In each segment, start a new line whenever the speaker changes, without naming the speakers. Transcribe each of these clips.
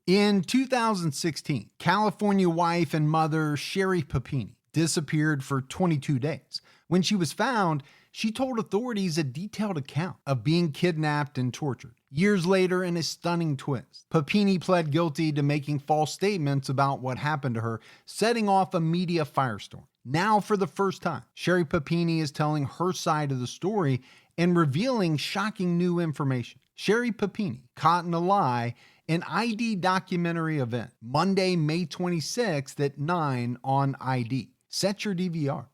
In 2016, California wife and mother Sherry Papini disappeared for 22 days. When she was found, she told authorities a detailed account of being kidnapped and tortured. Years later, in a stunning twist, Papini pled guilty to making false statements about what happened to her, setting off a media firestorm. Now, for the first time, Sherry Papini is telling her side of the story and revealing shocking new information. Sherry Papini, Caught in a Lie, an ID documentary event, Monday, May 26th at 9 on ID. Set your DVR.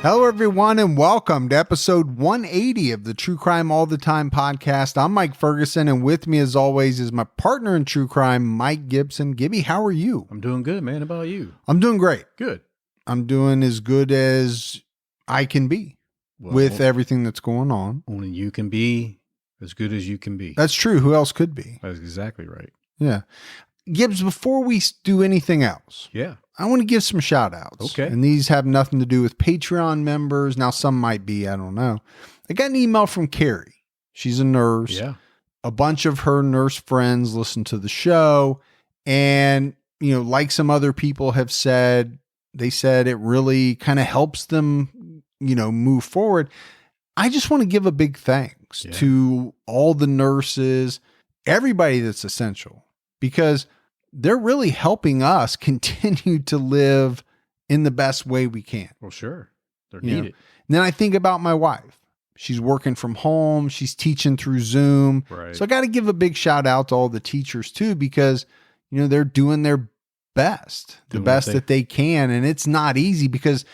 Hello, everyone, and welcome to episode 180 of the True Crime All the Time podcast. I'm Mike Ferguson, and with me, as always, is my partner in true crime, Mike Gibson. Gibby, how are you?
I'm doing good, man. How about you?
I'm doing great.
Good.
I'm doing as good as I can be with everything that's going on.
Only you can be as good as you can be.
That's true. Who else could be?
That's exactly right.
Yeah. Gibbs, before we do anything else,
Yeah.
I want to give some shout outs.
Okay.
And these have nothing to do with Patreon members. Now, some might be, I don't know. I got an email from Carrie. She's a nurse.
Yeah.
A bunch of her nurse friends listen to the show. And, you know, like some other people have said, they said it really kind of helps them, you know, move forward. I just want to give a big thanks to all the nurses, everybody that's essential, because they're really helping us continue to live in the best way we can.
Well, sure. They're
You know?
needed.
And then I think about my wife. She's working from home. She's teaching through Zoom.
Right.
So I got to give a big shout out to all the teachers too, because, you know, they're doing their best, the best that they can. And it's not easy because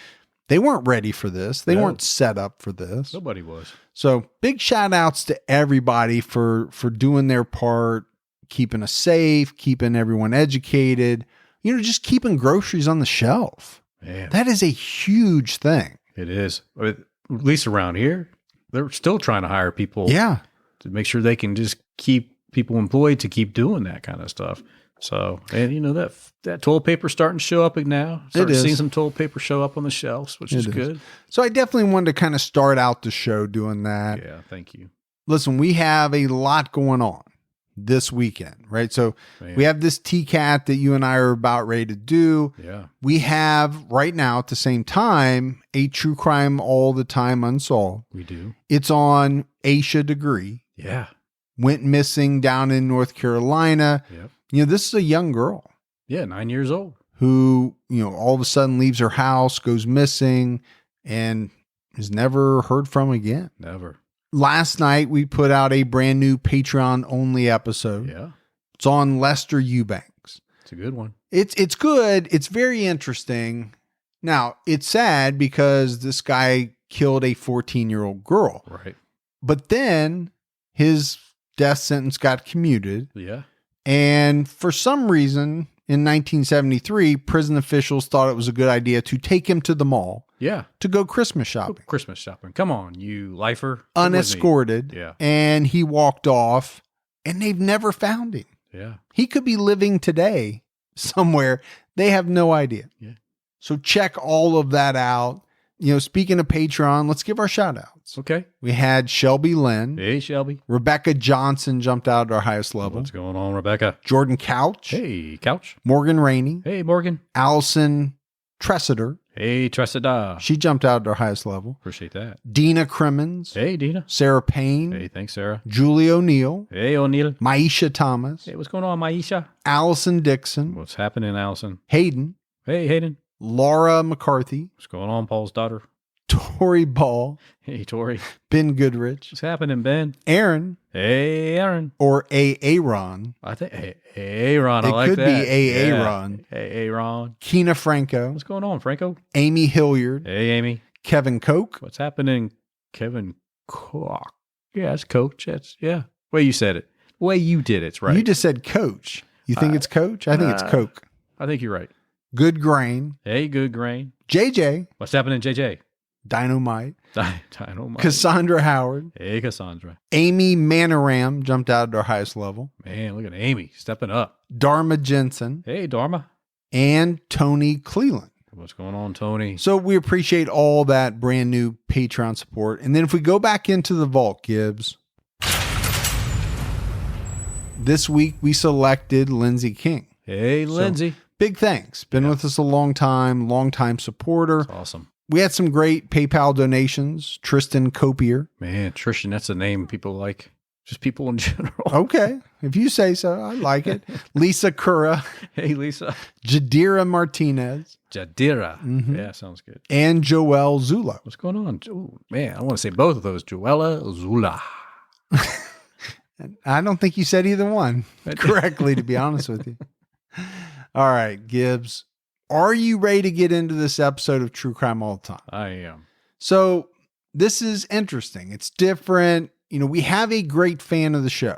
they weren't ready for this. They weren't set up for this.
Nobody was.
So big shout outs to everybody for doing their part, keeping us safe, keeping everyone educated, you know, just keeping groceries on the shelf.
Man.
That is a huge thing.
It is. At least around here, they're still trying to hire people.
Yeah.
To make sure they can just keep people employed to keep doing that kind of stuff. So, and you know, that toilet paper starting to show up now. Starting seeing some toilet paper show up on the shelves, which is good.
So I definitely wanted to kind of start out the show doing that.
Yeah. Thank you.
Listen, we have a lot going on this weekend, right? So we have this TCAT that you and I are about ready to do.
Yeah.
We have right now at the same time a True Crime All the Time Unsolved.
We do.
It's on Aisha Degree.
Yeah.
Went missing down in North Carolina.
Yep.
You know, this is a young girl.
Yeah. 9 years old.
Who, you know, all of a sudden leaves her house, goes missing, and is never heard from again.
Never.
Last night, we put out a brand new Patreon-only episode.
Yeah.
It's on Lester Eubanks.
It's a good one.
It's good. It's very interesting. Now, it's sad because this guy killed a 14-year-old girl.
Right.
But then his death sentence got commuted.
Yeah.
And for some reason, in 1973, prison officials thought it was a good idea to take him to the mall.
Yeah.
To go Christmas shopping.
Christmas shopping. Come on, you lifer.
Unescorted.
Yeah.
And he walked off, and they've never found him.
Yeah.
He could be living today somewhere. They have no idea.
Yeah.
So check all of that out. You know, speaking of Patreon, let's give our shout outs.
Okay.
We had Shelby Lynn.
Hey, Shelby.
Rebecca Johnson jumped out at our highest level.
What's going on, Rebecca?
Jordan Couch.
Hey, Couch.
Morgan Rainey.
Hey, Morgan.
Allison Tressiter.
Hey, Tressida.
She jumped out at our highest level.
Appreciate that.
Dina Crimmins.
Hey, Dina.
Sarah Payne.
Hey, thanks, Sarah.
Julie O'Neill.
Hey, O'Neill.
Maisha Thomas.
Hey, what's going on, Maisha?
Allison Dixon.
What's happening, Allison?
Hayden.
Hey, Hayden.
Laura McCarthy.
What's going on, Paul's daughter?
Tori Ball.
Hey, Tori.
Ben Goodrich.
What's happening, Ben?
Aaron.
Hey, Aaron.
Or Aaron.
I think, hey, Ron. I like that.
It could be Aaron.
Hey, Ron.
Keena Franco.
What's going on, Franco?
Amy Hilliard.
Hey, Amy.
Kevin Koch.
What's happening, Kevin Koch? Yeah, it's Coach. Yeah. way you said it. The way you did it's right.
You just said Coach. You think it's Coach? I think it's Coke.
I think you're right.
Good Grain.
Hey, Good Grain.
JJ.
What's happening, JJ?
Dynamite.
Dynamite.
Cassandra Howard.
Hey, Cassandra.
Amy Manoram jumped out at our highest level.
Man, look at Amy stepping up.
Dharma Jensen.
Hey, Dharma.
And Tony Cleland.
What's going on, Tony?
So we appreciate all that brand new Patreon support. And then if we go back into the vault, Gibbs, this week we selected Lindsay King.
Hey, Lindsay.
So, big thanks. Been with us a long time supporter.
That's awesome.
We had some great PayPal donations. Tristan Copier.
Man, Tristan, that's a name people like. Just people in general.
Okay. If you say so, I like it. Lisa Cura.
Hey, Lisa.
Jadira Martinez.
Jadira. Mm-hmm. Yeah, sounds good.
And Joelle Zula.
What's going on? Ooh, man, I want to say both of those. Joella Zula.
I don't think you said either one correctly, to be honest with you. All right, Gibbs. Are you ready to get into this episode of True Crime All the Time?
I am.
So this is interesting. It's different. You know, we have a great fan of the show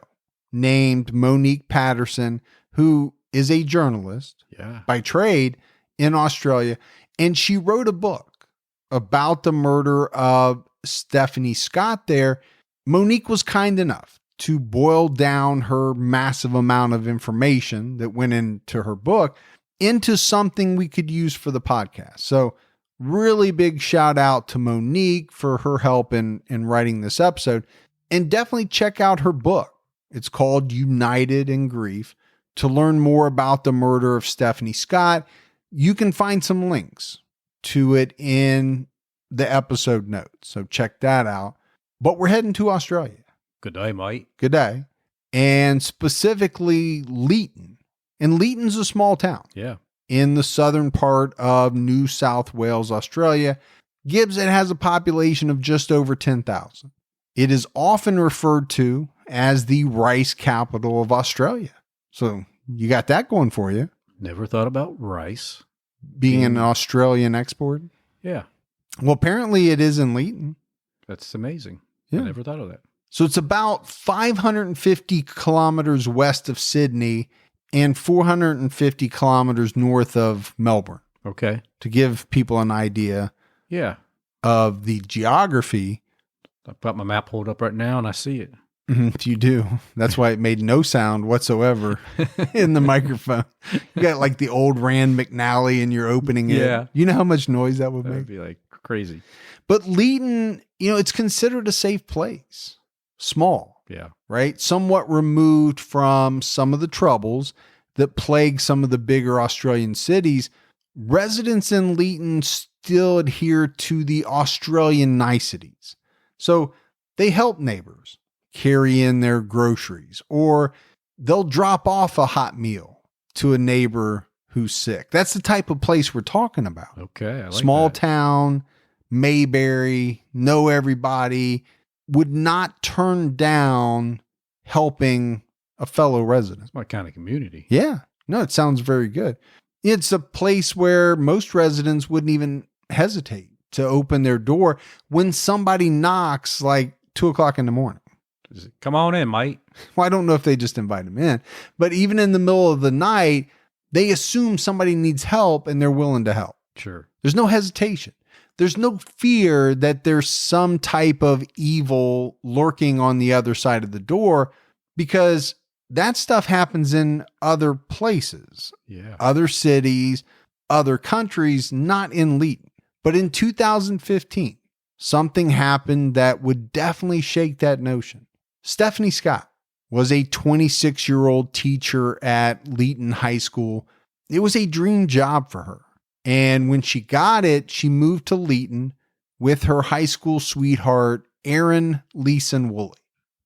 named Monique Patterson, who is a journalist by trade in Australia. And she wrote a book about the murder of Stephanie Scott there. Monique was kind enough to boil down her massive amount of information that went into her book into something we could use for the podcast. So really big shout out to Monique for her help in writing this episode. And definitely check out her book. It's called United in Grief. To learn more about the murder of Stephanie Scott, you can find some links to it in the episode notes. So check that out. But we're heading to Australia.
Good day, mate.
Good day. And specifically Leeton. And Leeton's a small town.
Yeah.
In the southern part of New South Wales, Australia. Gibbs, it has a population of just over 10,000. It is often referred to as the rice capital of Australia. So you got that going for you.
Never thought about rice.
Being an Australian export?
Yeah.
Well, apparently it is in Leeton.
That's amazing.
Yeah.
I never thought of that.
So it's about 550 kilometers west of Sydney and 450 kilometers north of Melbourne.
Okay.
To give people an idea of the geography.
I've got my map pulled up right now and I see it.
You do. That's why it made no sound whatsoever in the microphone. You got like the old Rand McNally and you're opening it.
Yeah.
You know how much noise that would make?
That would be like crazy.
But Leeton, you know, it's considered a safe place. Small.
Yeah.
Right? Somewhat removed from some of the troubles that plague some of the bigger Australian cities. Residents in Leeton still adhere to the Australian niceties. So they help neighbors carry in their groceries, or they'll drop off a hot meal to a neighbor who's sick. That's the type of place we're talking about.
Okay. I like
Small
that.
town, Mayberry, know everybody, would not turn down helping a fellow resident.
It's my kind of community.
Yeah. No, it sounds very good. It's a place where most residents wouldn't even hesitate to open their door when somebody knocks like 2:00 in the morning.
Come on in, mate.
Well, I don't know if they just invite them in, but even in the middle of the night, they assume somebody needs help and they're willing to help.
Sure.
There's no hesitation. There's no fear that there's some type of evil lurking on the other side of the door, because that stuff happens in other places, other cities, other countries, not in Leeton. But in 2015, something happened that would definitely shake that notion. Stephanie Scott was a 26-year-old teacher at Leeton High School. It was a dream job for her. And when she got it, she moved to Leeton with her high school sweetheart, Aaron Leeson Woolley.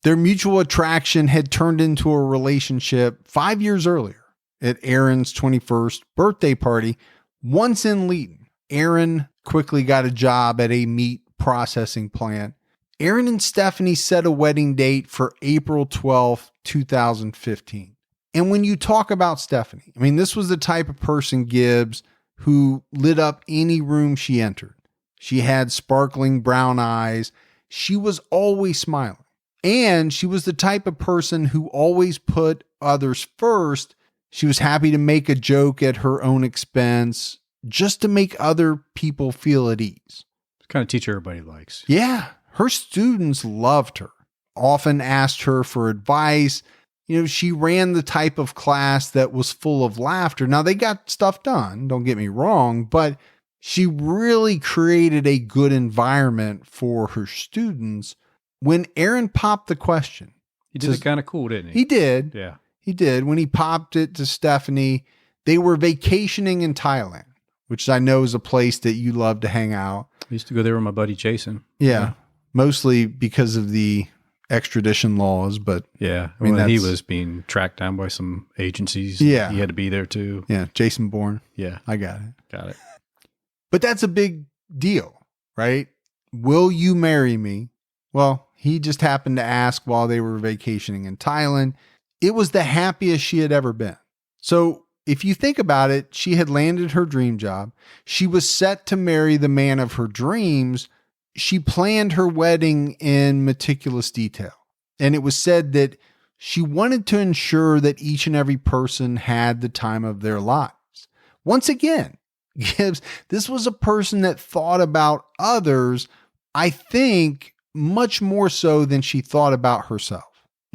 Their mutual attraction had turned into a relationship 5 years earlier at Aaron's 21st birthday party. Once in Leeton, Aaron quickly got a job at a meat processing plant. Aaron and Stephanie set a wedding date for April 12th, 2015. And when you talk about Stephanie, I mean, this was the type of person, Gibbs, who lit up any room she entered. She had sparkling brown eyes. She was always smiling. And she was the type of person who always put others first. She was happy to make a joke at her own expense just to make other people feel at ease.
Kind of teacher everybody likes.
Yeah. Her students loved her, often asked her for advice. She ran the type of class that was full of laughter. Now, they got stuff done, don't get me wrong, but she really created a good environment for her students. When Aaron popped the question.
He did it kind of cool, didn't he?
He did.
Yeah.
He did. When he popped it to Stephanie, they were vacationing in Thailand, which I know is a place that you love to hang out.
I used to go there with my buddy Jason.
Yeah. Mostly because of the extradition laws, but
yeah, I mean, he was being tracked down by some agencies.
Yeah.
He had to be there too.
Yeah. Jason Bourne.
Yeah.
I got
it.
But that's a big deal, right? Will you marry me? Well, he just happened to ask while they were vacationing in Thailand. It was the happiest she had ever been. So if you think about it, she had landed her dream job. She was set to marry the man of her dreams. She planned her wedding in meticulous detail. And it was said that she wanted to ensure that each and every person had the time of their lives. Once again, Gibbs, this was a person that thought about others, I think, much more so than she thought about herself.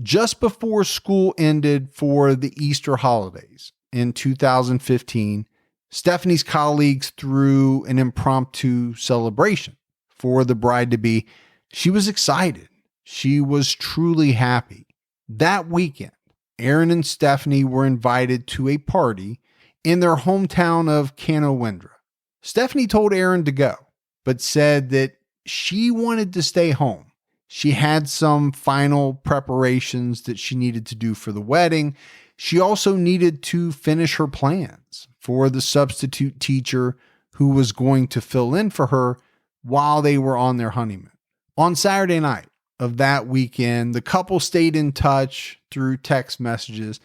Just before school ended for the Easter holidays in 2015, Stephanie's colleagues threw an impromptu celebration for the bride-to-be. She was excited. She was truly happy. That weekend, Aaron and Stephanie were invited to a party in their hometown of Canowindra. Stephanie told Aaron to go, but said that she wanted to stay home. She had some final preparations that she needed to do for the wedding. She also needed to finish her plans for the substitute teacher who was going to fill in for her while they were on their honeymoon. On Saturday night of that weekend, the couple stayed in touch through text messages,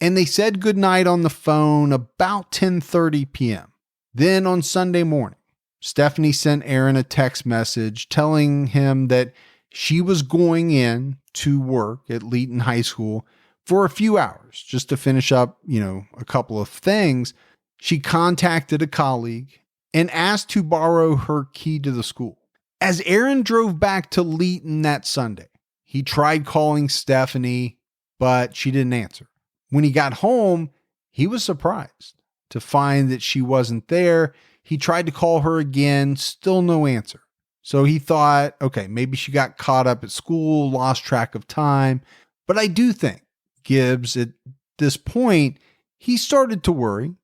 and they said goodnight on the phone about 10:30 p.m. Then on Sunday morning, Stephanie sent Aaron a text message telling him that she was going in to work at Leeton High School for a few hours just to finish up, a couple of things. She contacted a colleague and asked to borrow her key to the school. As Aaron drove back to Leeton that Sunday, he tried calling Stephanie, but she didn't answer. When he got home, he was surprised to find that she wasn't there. He tried to call her again, still no answer. So he thought, okay, maybe she got caught up at school, lost track of time. But I do think Gibbs, at this point, he started to worry.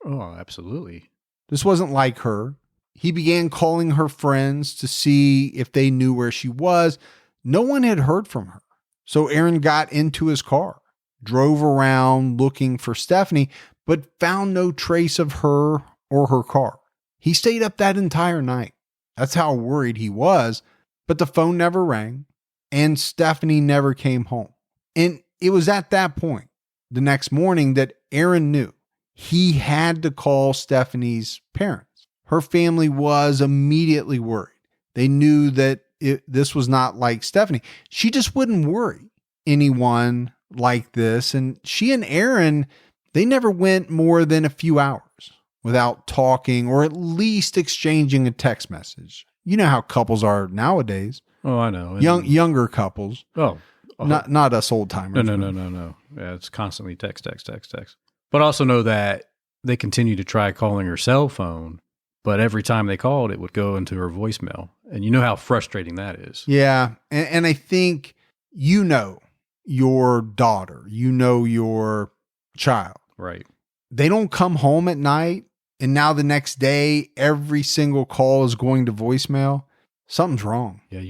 Oh, absolutely.
This wasn't like her. He began calling her friends to see if they knew where she was. No one had heard from her. So Aaron got into his car, drove around looking for Stephanie, but found no trace of her or her car. He stayed up that entire night. That's how worried he was. But the phone never rang and Stephanie never came home. And it was at that point, the next morning, that Aaron knew he had to call Stephanie's parents. Her family was immediately worried. They knew that this was not like Stephanie. She just wouldn't worry anyone like this. And she and Aaron, they never went more than a few hours without talking or at least exchanging a text message. You know how couples are nowadays.
Oh, I know.
Younger couples.
Oh.
Not us old timers.
No. Yeah, it's constantly text. But also know that they continue to try calling her cell phone, but every time they called, it would go into her voicemail. And you know how frustrating that is.
Yeah. And I think your daughter, your child.
Right.
They don't come home at night, and now the next day, every single call is going to voicemail. Something's wrong.
Yeah,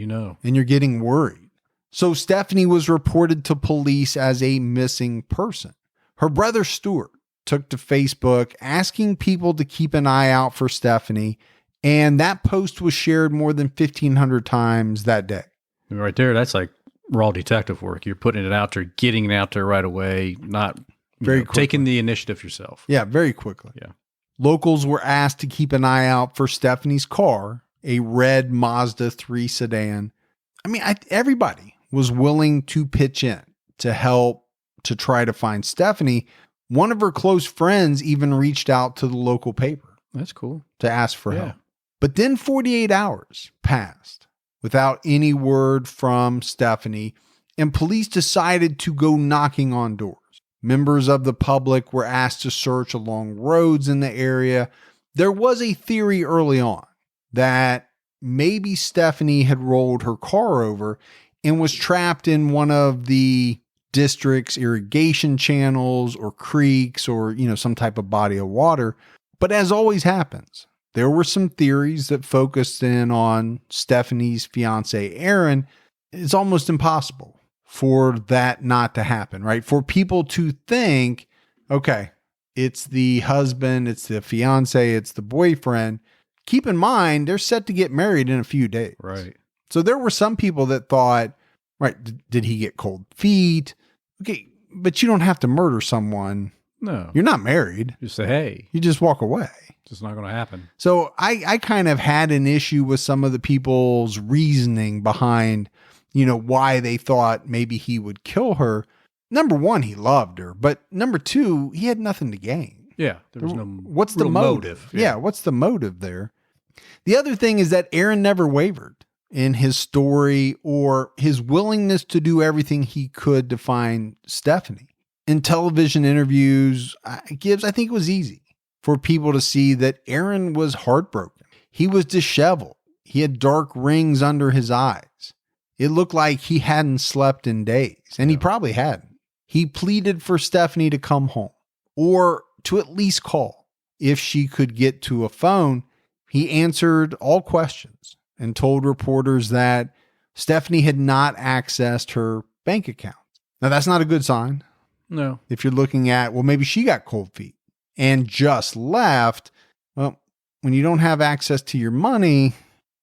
And you're getting worried. So Stephanie was reported to police as a missing person. Her brother Stuart took to Facebook asking people to keep an eye out for Stephanie, and that post was shared more than 1,500 times that day.
Right there, that's like raw detective work. You're putting it out there, getting it out there right away, not taking the initiative yourself.
Yeah, very quickly.
Yeah.
Locals were asked to keep an eye out for Stephanie's car, a red Mazda 3 sedan. I mean, everybody was willing to pitch in to help to try to find Stephanie. One of her close friends even reached out to the local paper.
That's cool.
To ask for help. But then 48 hours passed without any word from Stephanie, and police decided to go knocking on doors. Members of the public were asked to search along roads in the area. There was a theory early on that maybe Stephanie had rolled her car over and was trapped in one of the district's irrigation channels or creeks or, some type of body of water. But as always happens, there were some theories that focused in on Stephanie's fiance, Aaron. It's almost impossible for that not to happen, right? For people to think, okay, it's the husband, it's the fiance, it's the boyfriend. Keep in mind, they're set to get married in a few days.
Right.
So there were some people that thought, right, did he get cold feet? Okay, but you don't have to murder someone.
No.
You're not married.
Just say, hey.
You just walk away.
It's just not going to happen.
So I kind of had an issue with some of the people's reasoning behind, why they thought maybe he would kill her. Number one, he loved her. But number two, he had nothing to gain.
Yeah. There was no
What's the motive? Yeah. What's the motive there? The other thing is that Aaron never wavered in his story or his willingness to do everything he could to find Stephanie. In television interviews, Gibbs, I think it was easy for people to see that Aaron was heartbroken. He was disheveled. He had dark rings under his eyes. It looked like he hadn't slept in days, and he probably hadn't. He pleaded for Stephanie to come home or to at least call if she could get to a phone. He answered all questions and told reporters that Stephanie had not accessed her bank account. Now, that's not a good sign.
No.
If you're looking at, well, maybe she got cold feet and just left. Well, when you don't have access to your money.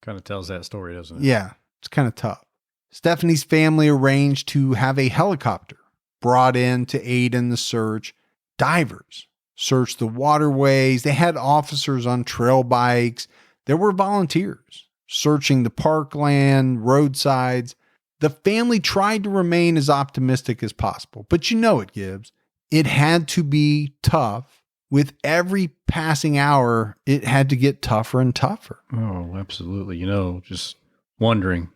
Kind of tells that story, doesn't it?
Yeah, it's kind of tough. Stephanie's family arranged to have a helicopter brought in to aid in the search. Divers searched the waterways. They had officers on trail bikes. There were volunteers searching the parkland, roadsides. The family tried to remain as optimistic as possible, but it, Gibbs. It had to be tough. With every passing hour, it had to get tougher and tougher.
Oh, absolutely. Just wondering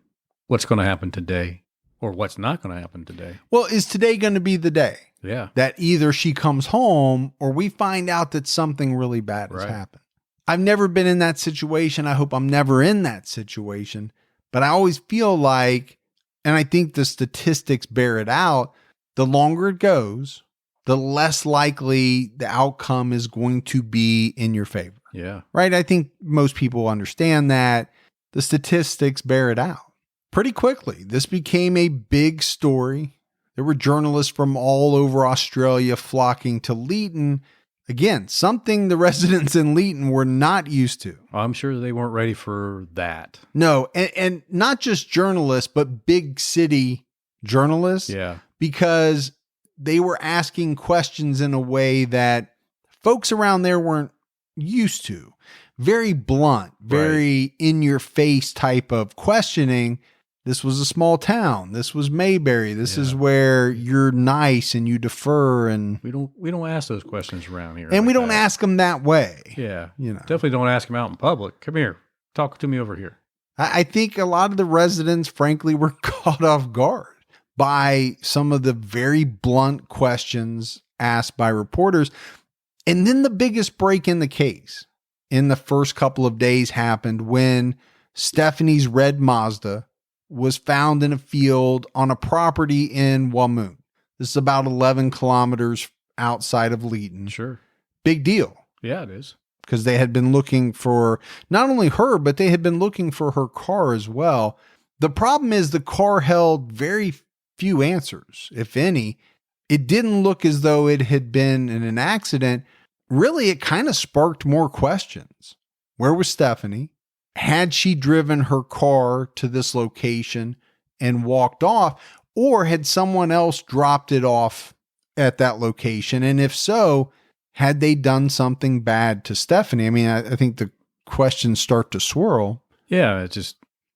what's going to happen today or what's not going to happen today.
Well, is today going to be the day?
Yeah.
That either she comes home or we find out that something really bad has happened. I've never been in that situation. I hope I'm never in that situation. But I always feel like, and I think the statistics bear it out, the longer it goes, the less likely the outcome is going to be in your favor.
Yeah.
Right? I think most people understand that. The statistics bear it out. Pretty quickly, this became a big story. There were journalists from all over Australia flocking to Leeton. Again, something the residents in Leeton were not used to.
I'm sure they weren't ready for that.
No, and not just journalists, but big city journalists.
Yeah.
Because they were asking questions in a way that folks around there weren't used to. Very blunt, very in your face type of questioning. This was a small town. This was Mayberry. This is where you're nice and you defer, and
we don't ask those questions around here.
And we don't ask them that way.
Yeah. Definitely don't ask them out in public. Come here. Talk to me over here.
I think a lot of the residents, frankly, were caught off guard by some of the very blunt questions asked by reporters. And then the biggest break in the case in the first couple of days happened when Stephanie's red Mazda was found in a field on a property in Wamoon. This is about 11 kilometers outside of Leeton.
Sure.
Big deal.
Yeah, it is.
Because they had been looking for not only her, but they had been looking for her car as well. The problem is the car held very few answers, if any. It didn't look as though it had been in an accident. Really, it kind of sparked more questions. Where was Stephanie? Had she driven her car to this location and walked off, or had someone else dropped it off at that location? And if so, had they done something bad to Stephanie? I mean, I think the questions start to swirl.
Yeah,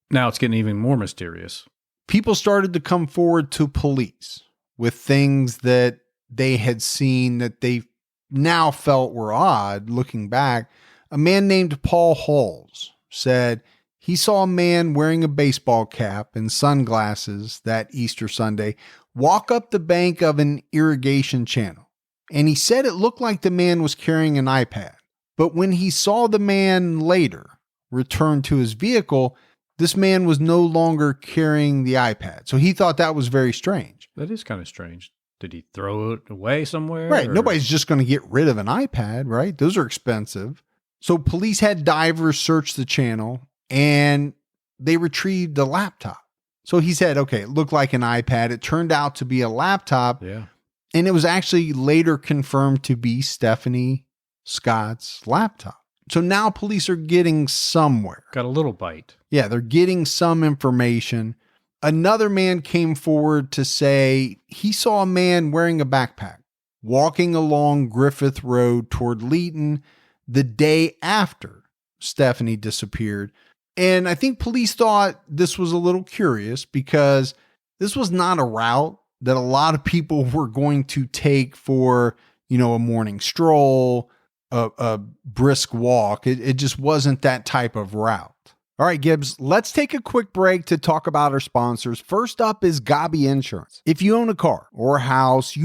now it's getting even more mysterious.
people started to come forward to police with things that they had seen that they now felt were odd looking back. A man named Paul Halls said he saw a man wearing a baseball cap and sunglasses that Easter Sunday walk up the bank of an irrigation channel. And he said it looked like the man was carrying an iPad. But when he saw the man later return to his vehicle, this man was no longer carrying the iPad. So he thought that was very strange.
That is kind of strange. Did he throw it away somewhere?
Right.
or-
Nobody's just going to get rid of an iPad, right? Those are expensive. So police had divers search the channel and they retrieved a laptop. So he said, okay, it looked like an iPad. It turned out to be a laptop.
Yeah.
And it was actually later confirmed to be Stephanie Scott's laptop. So now police are getting somewhere.
Got a little bite.
Yeah, they're getting some information. Another man came forward to say he saw a man wearing a backpack walking along Griffith Road toward Leeton the day after Stephanie disappeared. And I think police thought this was a little curious because this was not a route that a lot of people were going to take for, a morning stroll, a brisk walk. It just wasn't that type of route. All right, Gibbs, let's take a quick break to talk about our sponsors. First up is Gobby Insurance. If you own a car or a house,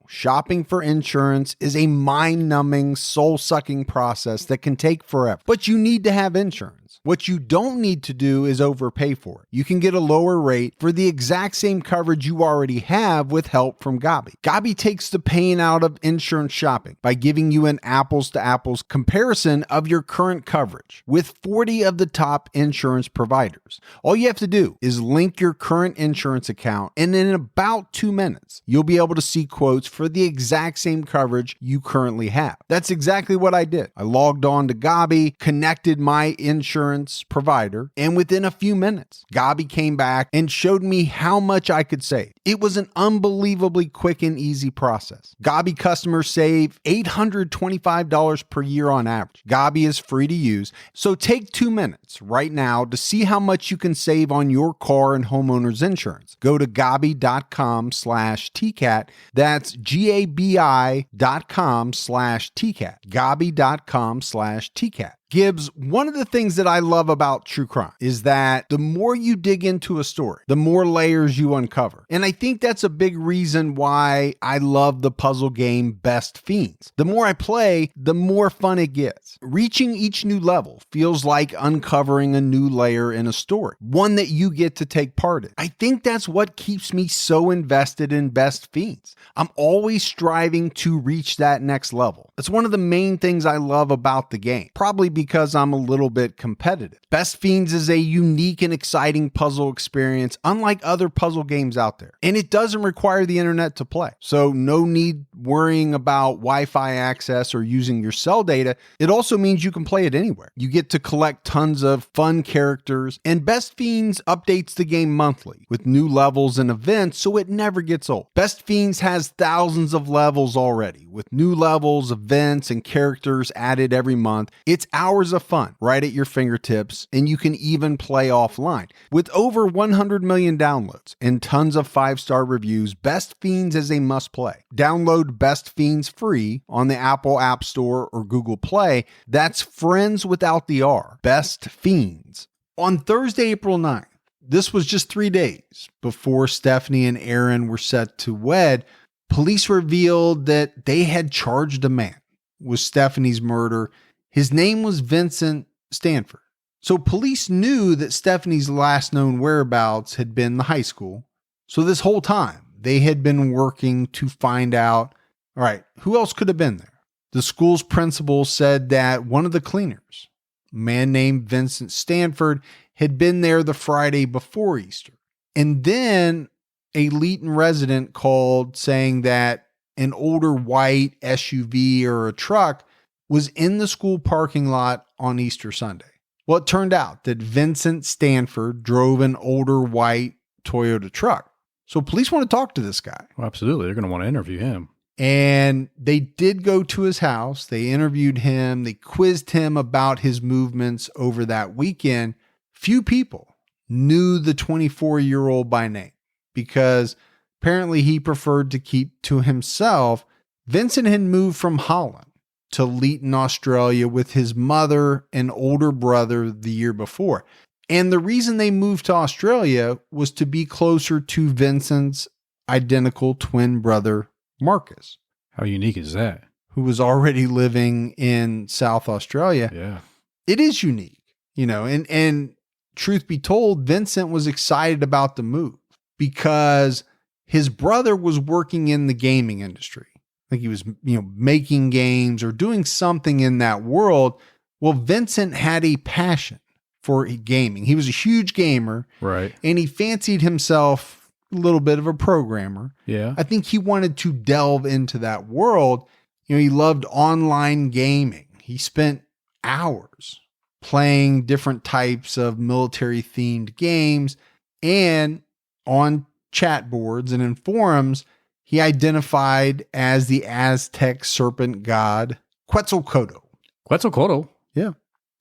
shopping for insurance is a mind-numbing, soul-sucking process that can take forever. But you need to have insurance. What you don't need to do is overpay for it. You can get a lower rate for the exact same coverage you already have with help from Gobby. Gobby takes the pain out of insurance shopping by giving you an apples-to-apples comparison of your current coverage with 40 of the top insurance providers. All you have to do is link your current insurance account, and in about 2 minutes, you'll be able to see quotes for the exact same coverage you currently have. That's exactly what I did. I logged on to Gobby, connected my insurance provider, and within a few minutes, Gobby came back and showed me how much I could save. It was an unbelievably quick and easy process. Gobby customers save $825 per year on average. Gobby is free to use, so take 2 minutes right now to see how much you can save on your car and homeowner's insurance. Go to Gobby.com/TCAT. That's GABI.com/TCAT. Gobby.com/TCAT. Gibbs, one of the things that I love about true crime is that the more you dig into a story, the more layers you uncover. And I think that's a big reason why I love the puzzle game Best Fiends. The more I play, the more fun it gets. Reaching each new level feels like uncovering a new layer in a story, one that you get to take part in. I think that's what keeps me so invested in Best Fiends. I'm always striving to reach that next level. That's one of the main things I love about the game, probably because I'm a little bit competitive. Best Fiends is a unique and exciting puzzle experience, unlike other puzzle games out there. And it doesn't require the internet to play. So no need worrying about Wi-Fi access or using your cell data. It also means you can play it anywhere. You get to collect tons of fun characters, and Best Fiends updates the game monthly with new levels and events, so it never gets old. Best Fiends has thousands of levels already, with new levels, events, and characters added every month. It's hours of fun right at your fingertips, and you can even play offline. With over 100 million downloads and tons of 5-star reviews, Best Fiends is a must-play. Download Best Fiends free on the Apple App Store or Google Play. That's friends without the R. Best Fiends. On Thursday, April 9th, this was just 3 days before Stephanie and Aaron were set to wed, police revealed that they had charged a man with Stephanie's murder. His name was Vincent Stanford. So police knew that Stephanie's last known whereabouts had been the high school. So this whole time, they had been working to find out, all right, who else could have been there? The school's principal said that one of the cleaners, a man named Vincent Stanford, had been there the Friday before Easter. And then a Leeton resident called saying that an older white SUV or a truck was in the school parking lot on Easter Sunday. Well, it turned out that Vincent Stanford drove an older white Toyota truck. So police want to talk to this guy.
Well, absolutely. They're going to want to interview him.
And they did go to his house. They interviewed him. They quizzed him about his movements over that weekend. Few people knew the 24-year-old by name because apparently he preferred to keep to himself. Vincent had moved from Holland to Leeton, Australia with his mother and older brother the year before. And the reason they moved to Australia was to be closer to Vincent's identical twin brother, Marcus.
How unique is that?
Who was already living in South Australia.
Yeah.
It is unique, and truth be told, Vincent was excited about the move because his brother was working in the gaming industry. I think he was, making games or doing something in that world. Well, Vincent had a passion for gaming. He was a huge gamer.
Right.
And he fancied himself a little bit of a programmer.
Yeah.
I think he wanted to delve into that world. He loved online gaming. He spent hours playing different types of military themed games, and on chat boards and in forums, he identified as the Aztec serpent god Quetzalcoatl.
Quetzalcoatl.
Yeah.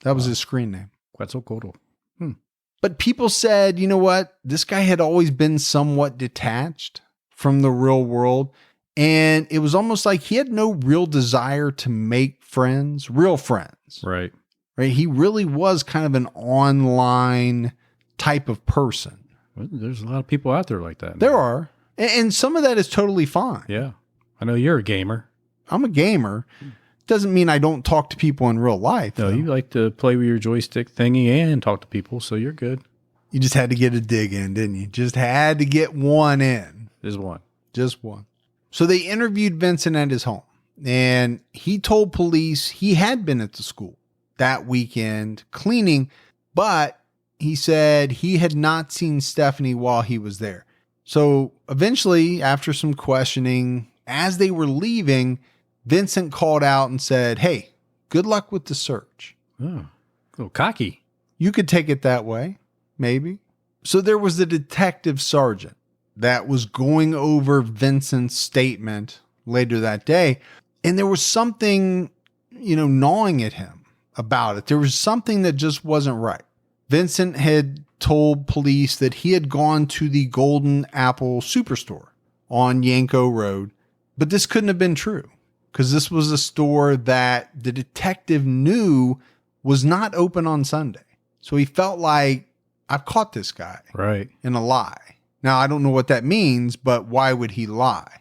That was his screen name.
Quetzalcoatl.
But people said, you know what? This guy had always been somewhat detached from the real world. And it was almost like he had no real desire to make friends, real friends.
Right.
He really was kind of an online type of person.
Well, there's a lot of people out there like that.
There are. And some of that is totally fine.
Yeah. I know you're a gamer.
I'm a gamer. Doesn't mean I don't talk to people in real life.
No,
though.
you like to play with your joystick thingy and talk to people, so you're good.
You just had to get a dig in, didn't you? Just had to get one in.
There's one.
Just one. So they interviewed Vincent at his home, and he told police he had been at the school that weekend cleaning, but he said he had not seen Stephanie while he was there. So eventually, after some questioning, as they were leaving, Vincent called out and said, "Hey, good luck with the search."
Oh, a little cocky.
You could take it that way, maybe. So there was the detective sergeant that was going over Vincent's statement later that day. And there was something, gnawing at him about it. There was something that just wasn't right. Vincent had told police that he had gone to the Golden Apple Superstore on Yanko Road, but this couldn't have been true because this was a store that the detective knew was not open on Sunday. So he felt like, I've caught this guy in a lie. Now, I don't know what that means, but why would he lie?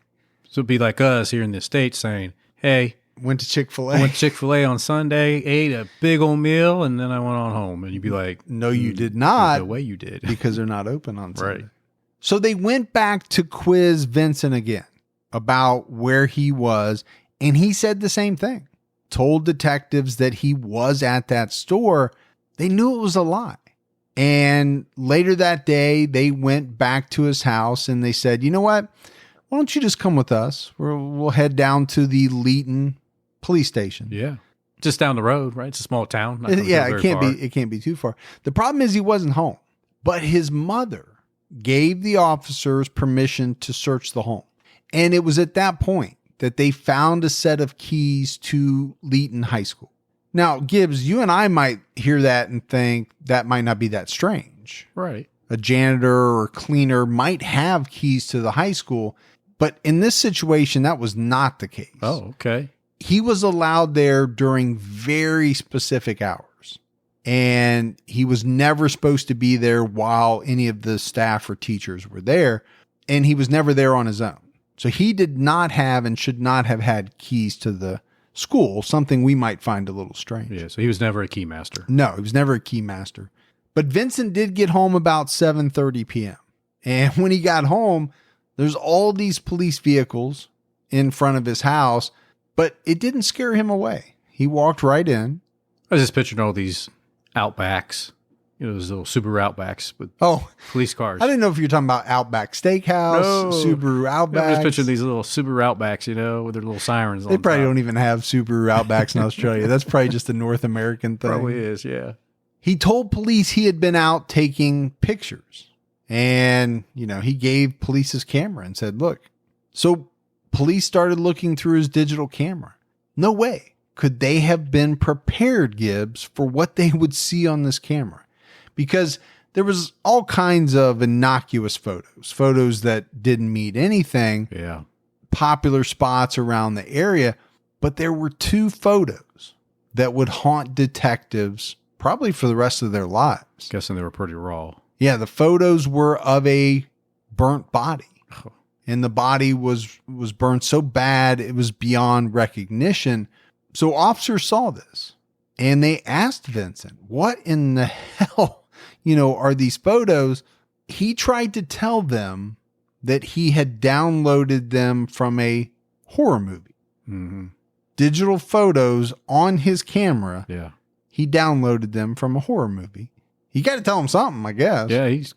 So it'd be like us here in the States saying, hey,
Went to Chick-fil-A.
I went to Chick-fil-A on Sunday, ate a big old meal, and then I went on home. And you'd be like,
no, you did not.
No way you did.
Because they're not open on Sunday.
Right.
So they went back to quiz Vincent again about where he was. And he said the same thing. Told detectives that he was at that store. They knew it was a lie. And later that day, they went back to his house and they said, you know what? Why don't you just come with us? We'll head down to the Leeton police station.
Yeah. Just down the road, right? It's a small town.
It can't be too far. The problem is he wasn't home, but his mother gave the officers permission to search the home. And it was at that point that they found a set of keys to Leeton High School. Now, Gibbs, you and I might hear that and think that might not be that strange.
Right.
A janitor or cleaner might have keys to the high school, but in this situation, that was not the case.
Oh, okay.
He was allowed there during very specific hours, and he was never supposed to be there while any of the staff or teachers were there, and he was never there on his own. So he did not have and should not have had keys to the school, something we might find a little strange.
Yeah, so he was never a key master.
No, he was never a key master. But Vincent did get home about 7:30 p.m. And when he got home, there's all these police vehicles in front of his house, but it didn't scare him away. He walked right in.
I was just picturing all these Outbacks, those little Subaru Outbacks with police cars.
I didn't know if you're talking about Outback Steakhouse, Subaru Outback.
I'm just picturing these little Subaru Outbacks, with their little sirens on
They probably
top.
don't even have Subaru Outbacks in Australia. That's probably just a North American thing.
Probably is, yeah.
He told police he had been out taking pictures. And, he gave police his camera and said, look. So police started looking through his digital camera. No way could they have been prepared, Gibbs, for what they would see on this camera. Because there was all kinds of innocuous photos that didn't mean anything,
Yeah.
popular spots around the area, but there were 2 photos that would haunt detectives probably for the rest of their lives.
Guessing they were pretty raw.
Yeah, the photos were of a burnt body.
Oh.
And the body was burned so bad it was beyond recognition. So officers saw this and they asked Vincent, what in the hell, are these photos? He tried to tell them that he had downloaded them from a horror movie.
Mm-hmm.
Digital photos on his camera.
Yeah.
He downloaded them from a horror movie. You got to tell him something, I guess.
Yeah, he's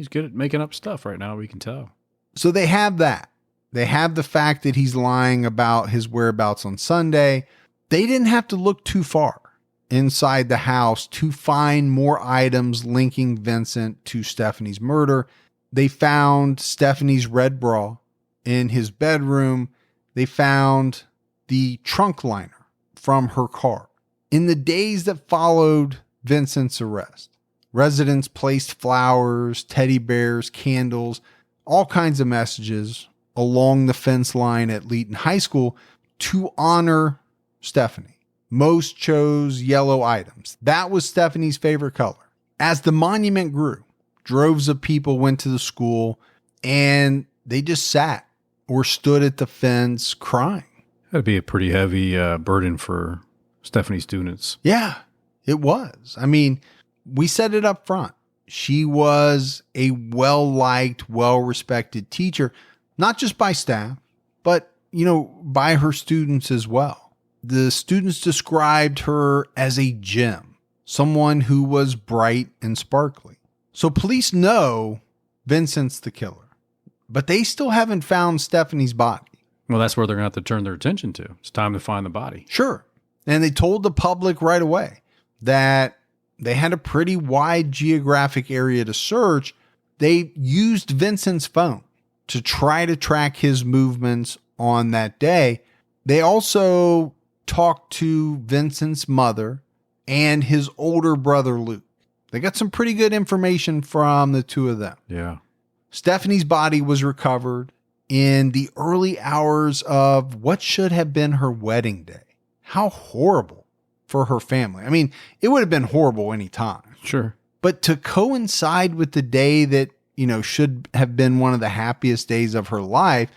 good at making up stuff right now, we can tell.
So they have that. They have the fact that he's lying about his whereabouts on Sunday. They didn't have to look too far inside the house to find more items linking Vincent to Stephanie's murder. They found Stephanie's red bra in his bedroom. They found the trunk liner from her car. In the days that followed Vincent's arrest, residents placed flowers, teddy bears, candles, all kinds of messages along the fence line at Leeton High School to honor Stephanie. Most chose yellow items. That was Stephanie's favorite color. As the monument grew, droves of people went to the school and they just sat or stood at the fence crying.
That'd be a pretty heavy burden for Stephanie's students.
Yeah, it was. I mean, we said it up front. She was a well-liked, well-respected teacher, not just by staff, but, by her students as well. The students described her as a gem, someone who was bright and sparkly. So police know Vincent's the killer, but they still haven't found Stephanie's body.
Well, that's where they're going to have to turn their attention to. It's time to find the body.
Sure. And they told the public right away that they had a pretty wide geographic area to search. They used Vincent's phone to try to track his movements on that day. They also talked to Vincent's mother and his older brother, Luke. They got some pretty good information from the 2 of them.
Yeah.
Stephanie's body was recovered in the early hours of what should have been her wedding day. How horrible for her family. I mean, it would have been horrible any time.
Sure.
But to coincide with the day that, should have been one of the happiest days of her life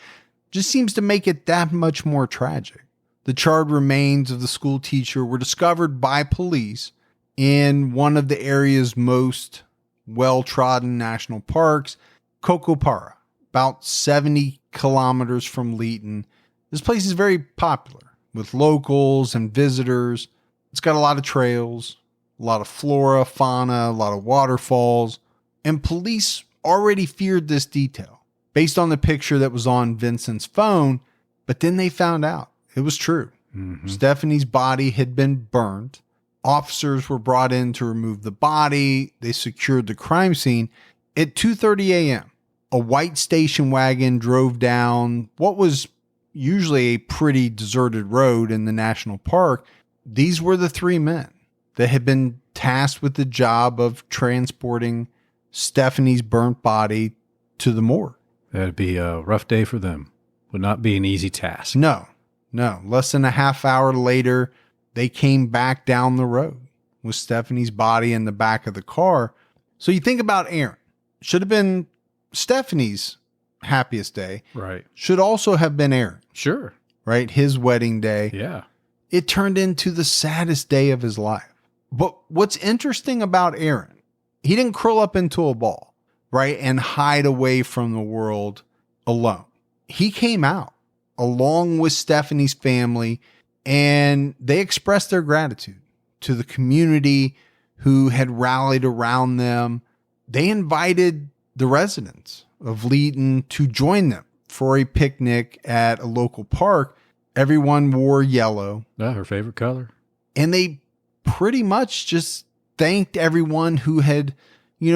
just seems to make it that much more tragic. The charred remains of the school teacher were discovered by police in one of the area's most well-trodden national parks, Cocopara, about 70 kilometers from Leeton. This place is very popular with locals and visitors. It's got a lot of trails, a lot of flora, fauna, a lot of waterfalls, and police already feared this detail based on the picture that was on Vincent's phone, but then they found out it was true.
Mm-hmm.
Stephanie's body had been burned. Officers were brought in to remove the body. They secured the crime scene. At 2:30 a.m., a white station wagon drove down what was usually a pretty deserted road in the national park. These were the 3 men that had been tasked with the job of transporting Stephanie's burnt body to the morgue.
That'd be a rough day for them. Would not be an easy task.
No. Less than a half hour later, they came back down the road with Stephanie's body in the back of the car. So you think about Aaron. Should have been Stephanie's happiest day.
Right.
Should also have been Aaron.
Sure.
Right? His wedding day.
Yeah.
It turned into the saddest day of his life. But what's interesting about Aaron, he didn't curl up into a ball, right, and hide away from the world alone. He came out along with Stephanie's family, and they expressed their gratitude to the community who had rallied around them. They invited the residents of Leeton to join them for a picnic at a local park. Everyone wore yellow.
Yeah, her favorite color.
And they pretty much just thanked everyone who had,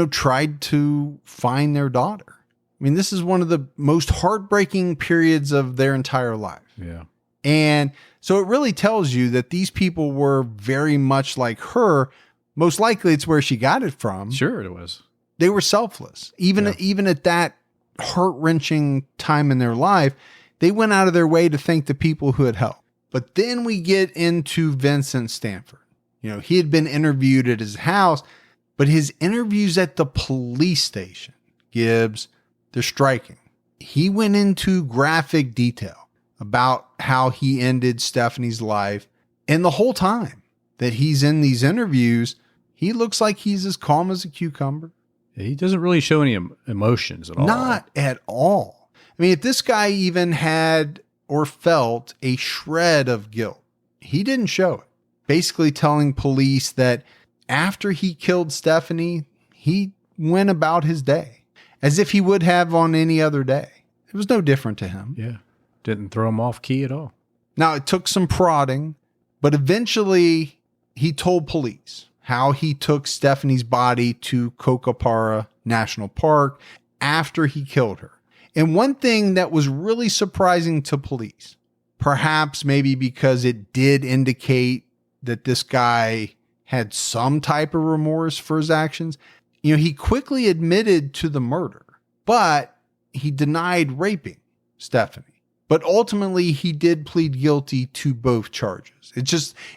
tried to find their daughter. I mean, this is one of the most heartbreaking periods of their entire life.
Yeah.
And so it really tells you that these people were very much like her. Most likely it's where she got it from.
Sure it was.
they were selfless. Even at that heart-wrenching time in their life, they went out of their way to thank the people who had helped. But then we get into Vincent Stanford. He had been interviewed at his house, but his interviews at the police station, Gibbs, they're striking. He went into graphic detail about how he ended Stephanie's life. And the whole time that he's in these interviews, he looks like he's as calm as a cucumber.
He doesn't really show any emotions at all.
Not at all. I mean, if this guy even had or felt a shred of guilt, he didn't show it. Basically telling police that after he killed Stephanie, he went about his day as if he would have on any other day. It was no different to him.
Yeah. Didn't throw him off key at all.
Now, it took some prodding, but eventually he told police how he took Stephanie's body to Cocopara National Park after he killed her. And one thing that was really surprising to police, perhaps maybe because it did indicate that this guy had some type of remorse for his actions, he quickly admitted to the murder, but he denied raping Stephanie. But ultimately, he did plead guilty to both charges.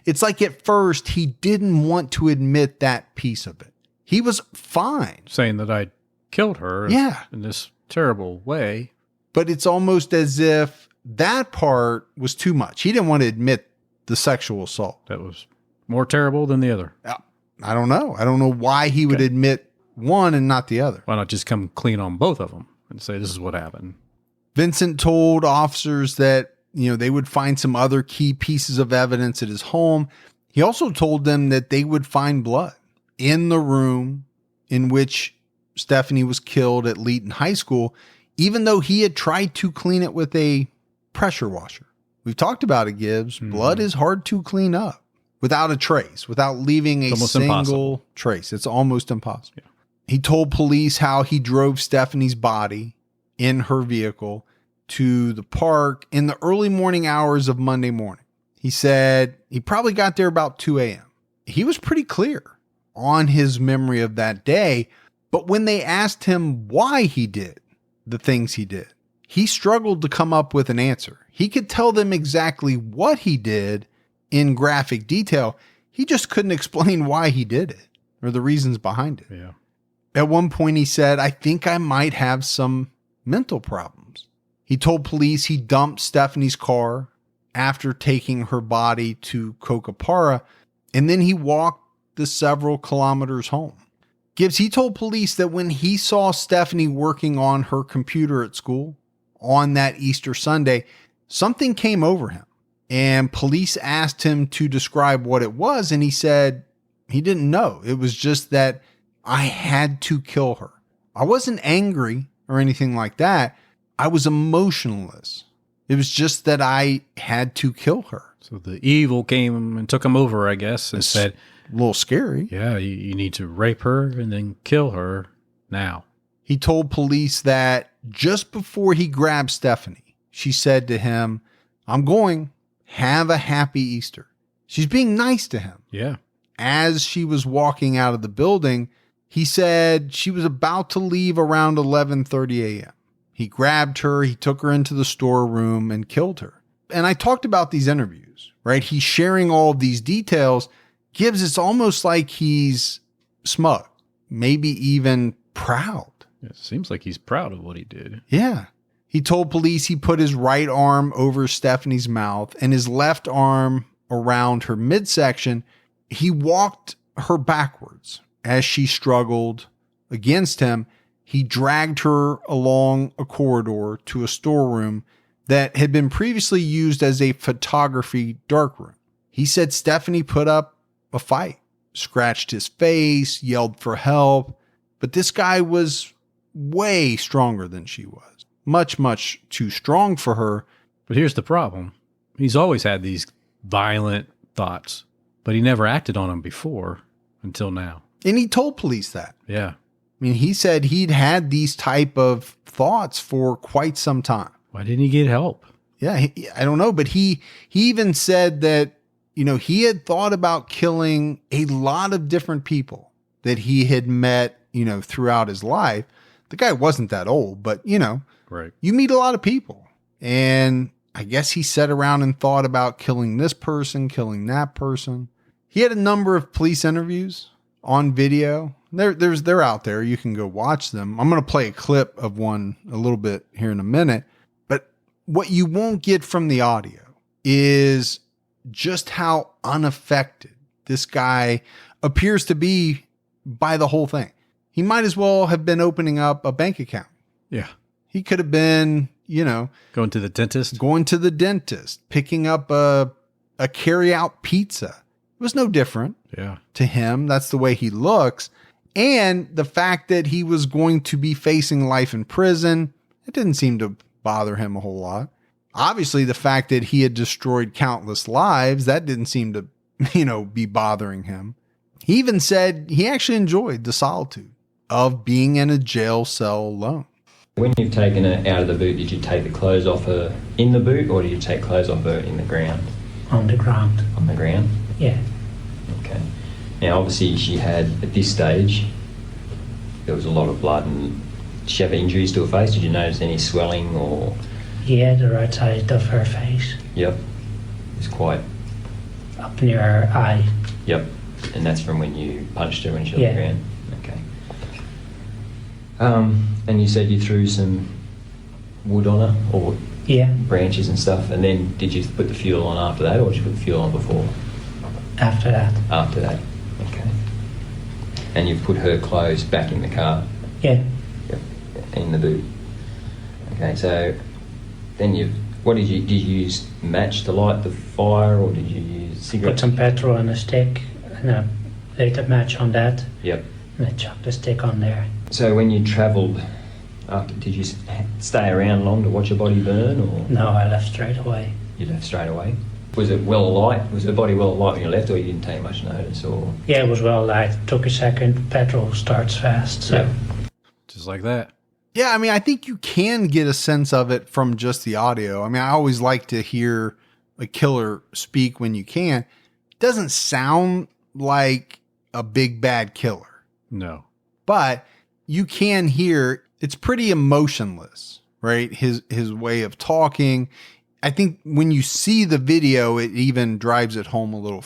It's like at first, he didn't want to admit that piece of it. He was fine
saying that I killed her in this terrible way.
But it's almost as if that part was too much. He didn't want to admit the sexual assault.
That was more terrible than the other.
I don't know. I don't know why he would admit one and not the other.
Why not just come clean on both of them and say, this is what happened?
Vincent told officers that, they would find some other key pieces of evidence at his home. He also told them that they would find blood in the room in which Stephanie was killed at Leeton High School, even though he had tried to clean it with a pressure washer. We've talked about it, Gibbs. Mm-hmm. Blood is hard to clean up without a trace, without leaving a single trace. It's almost impossible. Yeah. He told police how he drove Stephanie's body in her vehicle to the park in the early morning hours of Monday morning. He said he probably got there about 2 a.m. He was pretty clear on his memory of that day, but when they asked him why he did the things he did, he struggled to come up with an answer. He could tell them exactly what he did in graphic detail. He just couldn't explain why he did it or the reasons behind it.
Yeah.
At one point he said, I think I might have some mental problems. He told police he dumped Stephanie's car after taking her body to Cocopara, and then he walked the several kilometers home. Gibbs, he told police that when he saw Stephanie working on her computer at school on that Easter Sunday, something came over him, and police asked him to describe what it was, and he said he didn't know. It was just that I had to kill her. I wasn't angry or anything like that. I was emotionless. It was just that I had to kill her.
So the evil came and took him over, I guess, and said,
a little scary.
Yeah, you need to rape her and then kill her now.
He told police that just before he grabbed Stephanie, she said to him, I'm going. Have a happy Easter. She's being nice to him.
Yeah.
As she was walking out of the building, he said she was about to leave around 11:30 a.m. He grabbed her, he took her into the storeroom and killed her. And I talked about these interviews, right? He's sharing all of these details. Gibbs, it's almost like he's smug, maybe even proud.
It seems like he's proud of what he did.
Yeah. He told police he put his right arm over Stephanie's mouth and his left arm around her midsection. He walked her backwards as she struggled against him. He dragged her along a corridor to a storeroom that had been previously used as a photography darkroom. He said Stephanie put up a fight, scratched his face, yelled for help, but this guy was way stronger than she was. Much, much too strong for her.
But here's the problem. He's always had these violent thoughts, but he never acted on them before until now.
And he told police that.
Yeah.
I mean, he said he'd had these type of thoughts for quite some time.
Why didn't he get help?
Yeah, I don't know. But he even said that, he had thought about killing a lot of different people that he had met, throughout his life. The guy wasn't that old, but
Right.
you meet a lot of people. And I guess he sat around and thought about killing this person, killing that person. He had a number of police interviews on video. They're out there. You can go watch them. I'm going to play a clip of one a little bit here in a minute. But what you won't get from the audio is just how unaffected this guy appears to be by the whole thing. He might as well have been opening up a bank account.
Yeah.
He could have been,
Going to the dentist, picking up a carry-out pizza. It was no different. Yeah.
To him. That's the way he looks. And the fact that he was going to be facing life in prison, it didn't seem to bother him a whole lot. Obviously, the fact that he had destroyed countless lives, that didn't seem to, be bothering him. He even said he actually enjoyed the solitude of being in a jail cell alone.
When you've taken her out of the boot, did you take the clothes off her in the boot, or did you take clothes off her in the ground?
On the ground.
On the ground?
Yeah.
Okay. Now, obviously, she had, at this stage, there was a lot of blood, and did she have injuries to her face? Did you notice any swelling or...?
Yeah, the right side of her face.
Yep. It's quite...
Up near her eye.
Yep. And that's from when you punched her when she was on the ground? Okay. And you said you threw some wood on her, or branches and stuff, and then did you put the fuel on after that, or did you put the fuel on before?
After that.
After that, okay. And you've put her clothes back in the car?
Yeah.
Yep, in the boot. Okay, so then did you use match to light the fire, or did you use cigarette?
Put some petrol on a stick, and I lit a match on that.
Yep.
And I chucked the stick on there.
So when you travelled after, did you stay around long to watch your body burn, or?
No, I left straight away.
You left straight away? Was it well alight? Was the body well alight when you left, or you didn't take much notice, or?
Yeah, it was well alight. Took a second. Petrol starts fast, so.
Yep.
Just like that.
Yeah, I think you can get a sense of it from just the audio. I always like to hear a killer speak when you can. It doesn't sound like a big bad killer.
No.
But you can hear it's pretty emotionless, right? His way of talking. I think when you see the video, it even drives it home a little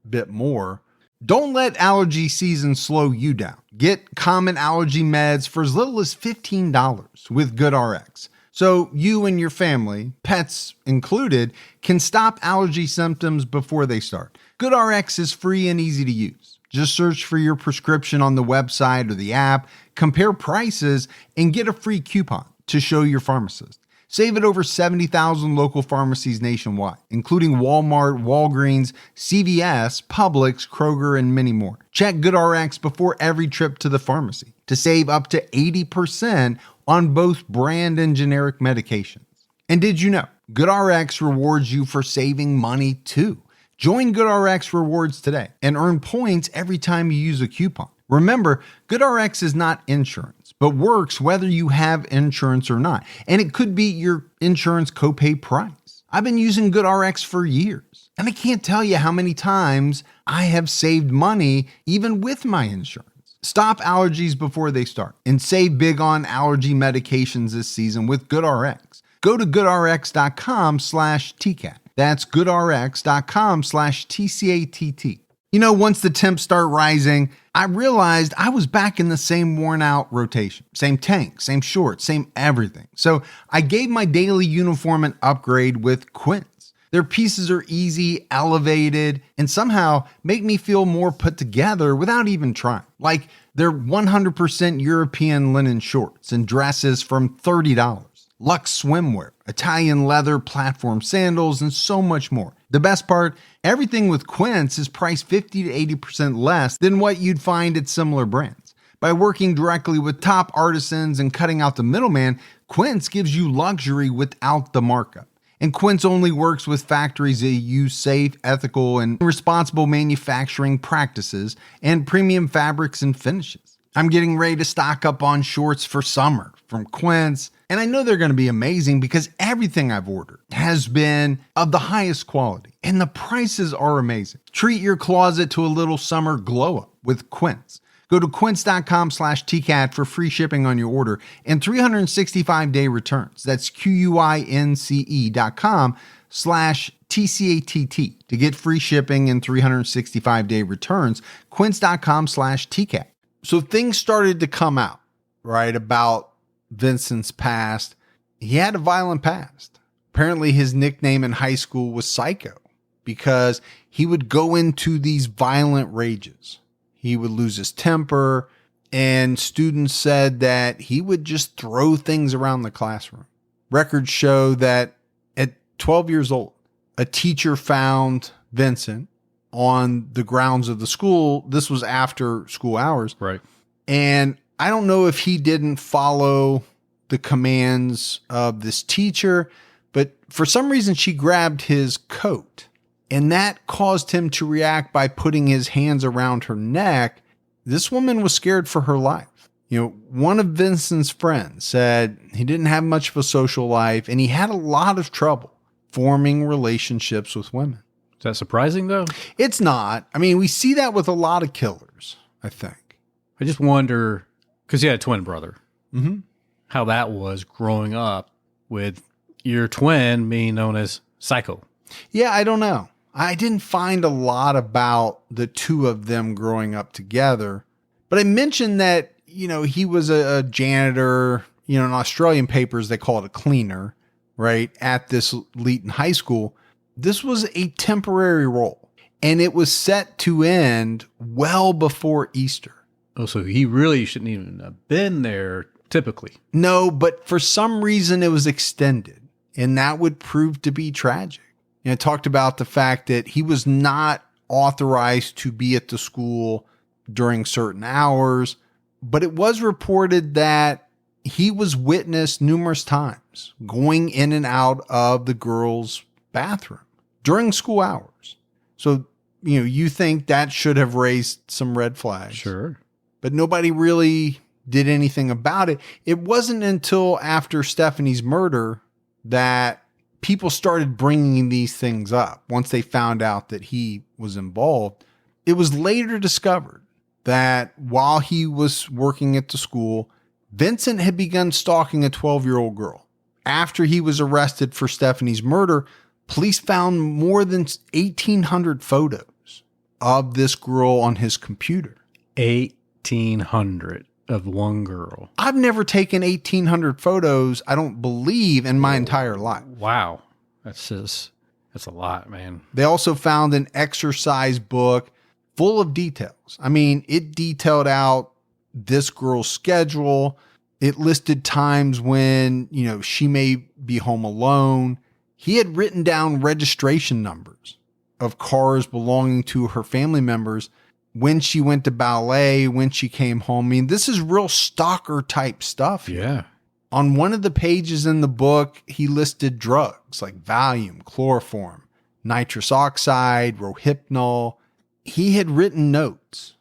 bit more. Don't let allergy season slow you down. Get common allergy meds for as little as $15 with GoodRx. So you and your family, pets included, can stop allergy symptoms before they start. GoodRx is free and easy to use. Just search for your prescription on the website or the app, compare prices, and get a free coupon to show your pharmacist. Save at over 70,000 local pharmacies nationwide, including Walmart, Walgreens, CVS, Publix, Kroger, and many more. Check GoodRx before every trip to the pharmacy to save up to 80% on both brand and generic medications. And did you know GoodRx rewards you for saving money too? Join GoodRx Rewards today and earn points every time you use a coupon. Remember, GoodRx is not insurance, but works whether you have insurance or not. And it could be your insurance copay price. I've been using GoodRx for years, and I can't tell you how many times I have saved money even with my insurance. Stop allergies before they start and save big on allergy medications this season with GoodRx. Go to goodrx.com/TCAT. That's goodrx.com/TCATT. Once the temps start rising, I realized I was back in the same worn out rotation. Same tank, same shorts, same everything. So I gave my daily uniform an upgrade with Quince. Their pieces are easy, elevated, and somehow make me feel more put together without even trying. Like their 100% European linen shorts and dresses from $30. Luxe swimwear, Italian leather platform sandals, and so much more. The best part, everything with Quince is priced 50 to 80% less than what you'd find at similar brands. By working directly with top artisans and cutting out the middleman, Quince gives you luxury without the markup. And Quince only works with factories that use safe, ethical, and responsible manufacturing practices and premium fabrics and finishes. I'm getting ready to stock up on shorts for summer from Quince, and I know they're going to be amazing because everything I've ordered has been of the highest quality, and the prices are amazing. Treat your closet to a little summer glow up with Quince. Go Go to quince.com/TCAT for free shipping on your order and 365-day returns. That's QUINCE.com/TCATT to get free shipping and 365-day returns. Quince.com/TCAT. So things started to come out, right, about Vincent's past. He had a violent past. Apparently his nickname in high school was Psycho because he would go into these violent rages. He would lose his temper, and students said that he would just throw things around the classroom. Records show that at 12 years old, a teacher found Vincent on the grounds of the school. This was after school hours.
Right.
And I don't know if he didn't follow the commands of this teacher, but for some reason she grabbed his coat. And that caused him to react by putting his hands around her neck. This woman was scared for her life. One of Vincent's friends said he didn't have much of a social life and he had a lot of trouble forming relationships with women.
Is that surprising, though?
It's not. I mean, we see that with a lot of killers, I think.
I just wonder, because he had a twin brother,
Mm-hmm.
how that was growing up with your twin being known as Psycho.
Yeah, I don't know. I didn't find a lot about the two of them growing up together, but I mentioned that, he was a janitor, in Australian papers, they call it a cleaner, right? At this Leeton High School. This was a temporary role and it was set to end well before Easter.
Oh, so he really shouldn't even have been there typically.
No, but for some reason it was extended and that would prove to be tragic. It talked about the fact that he was not authorized to be at the school during certain hours, but it was reported that he was witnessed numerous times going in and out of the girls' bathroom during school hours. So, you think that should have raised some red flags.
Sure.
But nobody really did anything about it. It wasn't until after Stephanie's murder that people started bringing these things up. Once they found out that he was involved, it was later discovered that while he was working at the school, Vincent had begun stalking a 12-year-old girl. After he was arrested for Stephanie's murder, police found more than 1,800 photos of this girl on his computer.
1,800 of one girl.
I've never taken 1,800 photos, I don't believe, in my entire life.
Wow. That's a lot, man.
They also found an exercise book full of details. I mean, it detailed out this girl's schedule. It listed times when, she may be home alone. He had written down registration numbers of cars belonging to her family members, when she went to ballet, when she came home. I mean, this is real stalker type stuff.
Yeah.
On one of the pages in the book, he listed drugs like Valium, chloroform, nitrous oxide, Rohypnol. He had written notes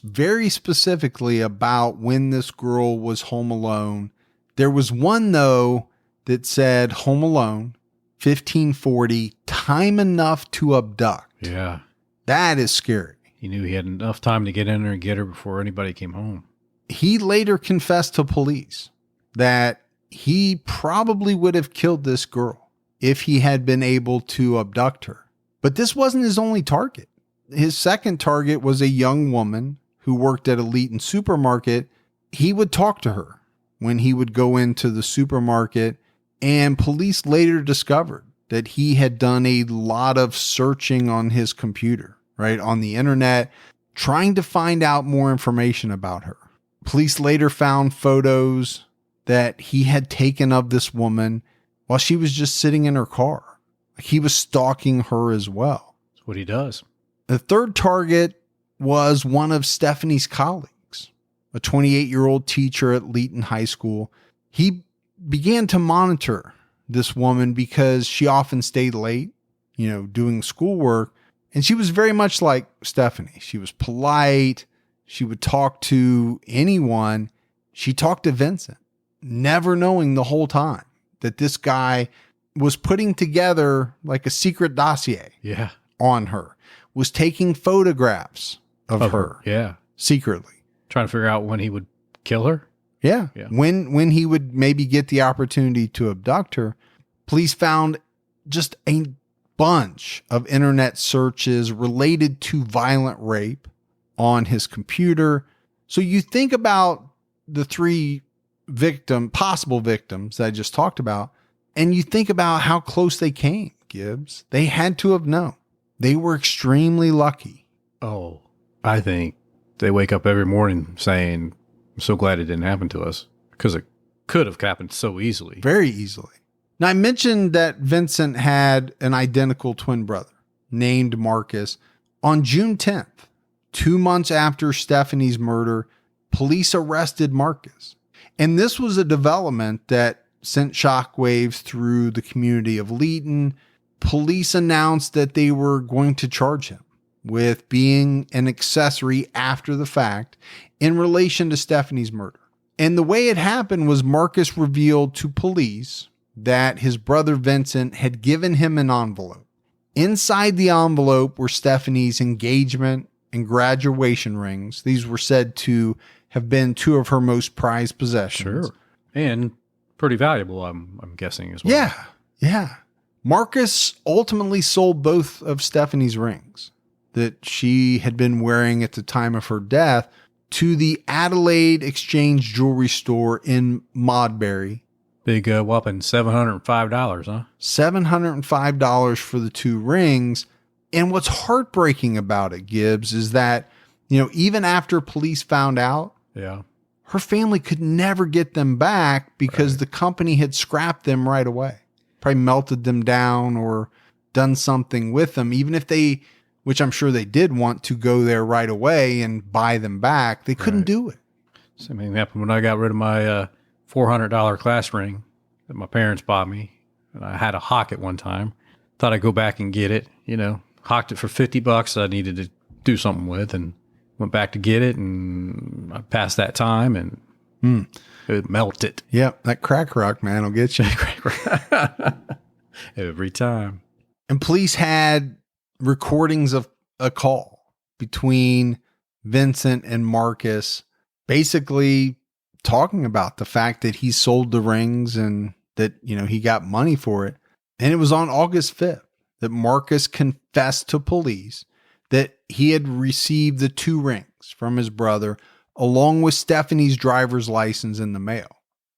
very specifically about when this girl was home alone. There was one, though, that said home alone, 1540, time enough to abduct.
Yeah.
That is scary.
He knew he had enough time to get in there and get her before anybody came home.
He later confessed to police that he probably would have killed this girl if he had been able to abduct her. But this wasn't his only target. His second target was a young woman who worked at a Leeton supermarket. He would talk to her when he would go into the supermarket, and police later discovered that he had done a lot of searching on his computer, right, on the internet, trying to find out more information about her. Police later found photos that he had taken of this woman while she was just sitting in her car. He was stalking her as well.
That's what he does.
The third target was one of Stephanie's colleagues, a 28-year-old teacher at Leeton High School. He began to monitor this woman because she often stayed late, doing schoolwork. And she was very much like Stephanie. She was polite. She would talk to anyone. She talked to Vincent, never knowing the whole time that this guy was putting together like a secret dossier on her, was taking photographs of her
Yeah.
secretly.
Trying to figure out when he would kill her?
Yeah.
Yeah.
When he would maybe get the opportunity to abduct her, police found just a bunch of internet searches related to violent rape on his computer. So you think about the three possible victims that I just talked about, and you think about how close they came, Gibbs. They had to have known. They were extremely lucky.
Oh, I think they wake up every morning saying, I'm so glad it didn't happen to us, because it could have happened so easily.
Very easily. Now, I mentioned that Vincent had an identical twin brother named Marcus. On June 10th, 2 months after Stephanie's murder, police arrested Marcus. And this was a development that sent shockwaves through the community of Leeton. Police announced that they were going to charge him with being an accessory after the fact in relation to Stephanie's murder. And the way it happened was Marcus revealed to police that his brother Vincent had given him an envelope. Inside the envelope were Stephanie's engagement and graduation rings. These were said to have been two of her most prized possessions.
Sure. And pretty valuable, I'm guessing as well.
Yeah. Yeah. Marcus ultimately sold both of Stephanie's rings that she had been wearing at the time of her death to the Adelaide Exchange Jewelry Store in Modbury.
Big whopping $705, huh?
$705 for the two rings. And what's heartbreaking about it, Gibbs, is that, even after police found out,
Yeah.
her family could never get them back because the company had scrapped them right away. Probably melted them down or done something with them. Even if they, which I'm sure they did want to go there right away and buy them back, they couldn't do it.
Same thing happened when I got rid of my $400 class ring that my parents bought me. And I had a Hawk at one time. Thought I'd go back and get it, Hawked it for $50 I needed to do something with, and went back to get it, and I passed that time, and it melted.
Yep, that crack rock, man, will get you.
Every time.
And police had recordings of a call between Vincent and Marcus, basically talking about the fact that he sold the rings and that, he got money for it. And it was on August 5th that Marcus confessed to police that he had received the two rings from his brother, along with Stephanie's driver's license in the mail.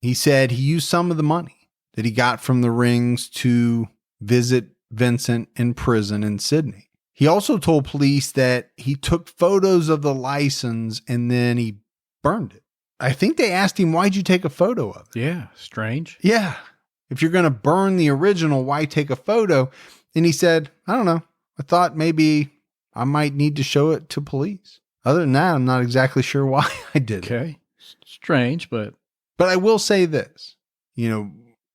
He said he used some of the money that he got from the rings to visit Vincent in prison in Sydney. He also told police that he took photos of the license and then he burned it. I think they asked him, why'd you take a photo of it?
Yeah, strange.
Yeah. If you're going to burn the original, why take a photo? And he said, I don't know. I thought maybe I might need to show it to police. Other than that, I'm not exactly sure why I did it.
Okay. Strange, but
I will say this,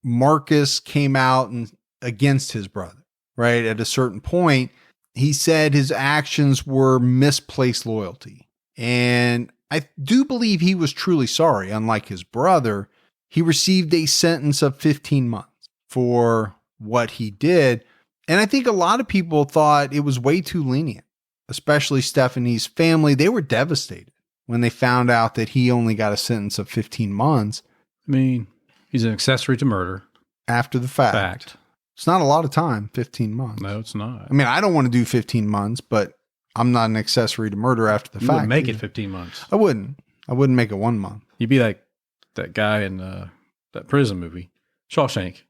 Marcus came out and against his brother, right? At a certain point, he said his actions were misplaced loyalty. And I do believe he was truly sorry. Unlike his brother, he received a sentence of 15 months for what he did. And I think a lot of people thought it was way too lenient, especially Stephanie's family. They were devastated when they found out that he only got a sentence of 15 months.
I mean, he's an accessory to murder.
After the fact. It's not a lot of time, 15 months.
No, it's not.
I mean, I don't want to do 15 months, but I'm not an accessory to murder after the
You
fact.
wouldn't make it 15 months.
I wouldn't. I wouldn't make it 1 month.
You'd be like that guy in that prison movie, Shawshank.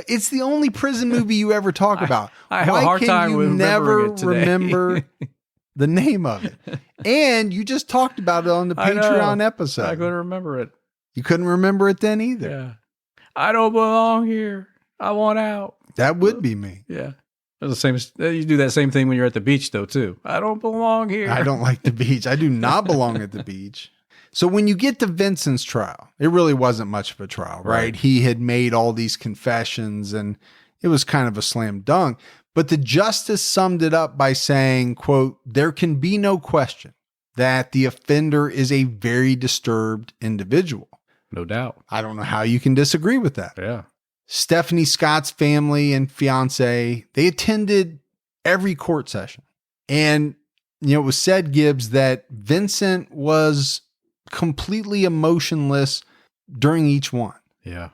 It's the only prison movie you ever talk about.
I have a hard time
with never
remembering it today.
remember the name of it? And you just talked about it on the Patreon episode.
I couldn't remember it.
You couldn't remember it then either.
Yeah. I don't belong here. I want out.
That would be me.
Yeah. That's the same. You do that same thing when you're at the beach, though, too. I don't belong here.
I don't like the beach. I do not belong at the beach. So when you get to Vincent's trial, it really wasn't much of a trial, right? He had made all these confessions and it was kind of a slam dunk. But the justice summed it up by saying, quote, "There can be no question that the offender is a very disturbed individual."
No doubt.
I don't know how you can disagree with that.
Yeah.
Stephanie Scott's family and fiance, they attended every court session. And it was said, Gibbs, that Vincent was completely emotionless during each one.
Yeah.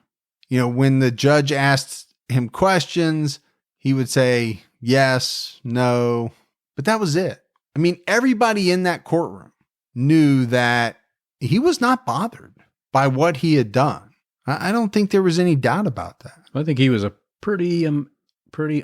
When the judge asked him questions, he would say yes, no, but that was it. I mean, everybody in that courtroom knew that he was not bothered by what he had done. I don't think there was any doubt about that.
I think he was a pretty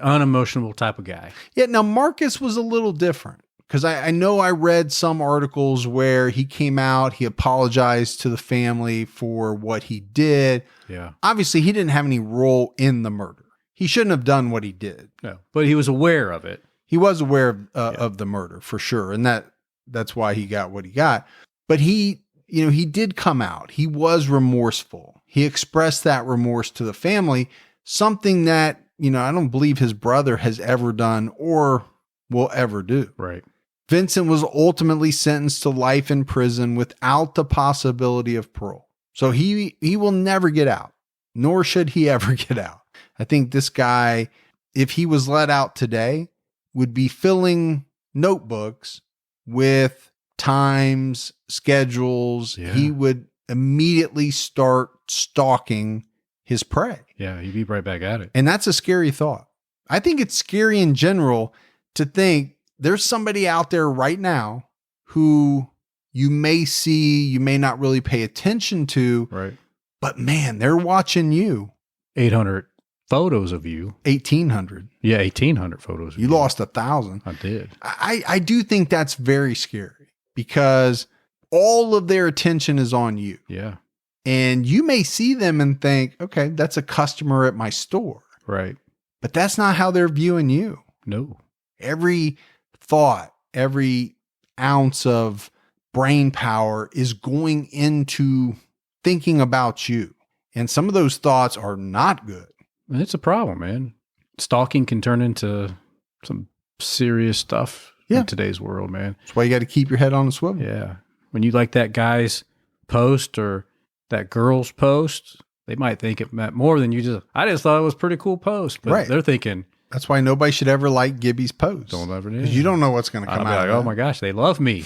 unemotional type of guy.
Yeah. Now, Marcus was a little different because I know I read some articles where he came out, he apologized to the family for what he did.
Yeah.
Obviously, he didn't have any role in the murder. He shouldn't have done what he did.
No, but he was aware of it.
He was aware of the murder for sure. And that's why he got what he got. But he did come out. He was remorseful. He expressed that remorse to the family, something that, I don't believe his brother has ever done or will ever do.
Right.
Vincent was ultimately sentenced to life in prison without the possibility of parole. So he will never get out, nor should he ever get out. I think this guy, if he was let out today, would be filling notebooks with times, schedules.
Yeah.
He would immediately start stalking his prey.
Yeah, he'd be right back at it.
And that's a scary thought. I think it's scary in general to think there's somebody out there right now who you may see, you may not really pay attention to,
Right.
but man, they're watching you.
800 photos of you.
1,800.
Yeah, 1,800 photos of you.
You lost 1,000.
I did.
I do think that's very scary because all of their attention is on you.
Yeah.
And you may see them and think, okay, that's a customer at my store.
Right.
But that's not how they're viewing you.
No.
Every thought, every ounce of brain power is going into thinking about you. And some of those thoughts are not good.
And it's a problem, man. Stalking can turn into some serious stuff in today's world, man.
That's why you got to keep your head on a swivel.
Yeah. When you like that guy's post or that girl's post, they might think it meant more than you just. I just thought it was a pretty cool post, but they're thinking.
That's why nobody should ever like Gibby's post.
Don't ever do.
Because you don't know what's going to come out.
Like, oh my gosh, they love me.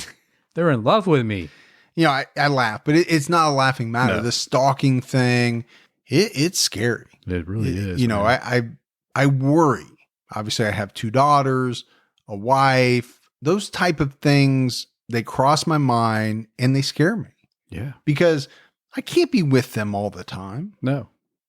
They're in love with me.
I laugh, but it's not a laughing matter.
No.
The stalking thing, it's scary.
It really is.
I worry. Obviously, I have 2 daughters, a wife. Those type of things, they cross my mind and they scare me.
Yeah.
Because I can't be with them all the time.
No.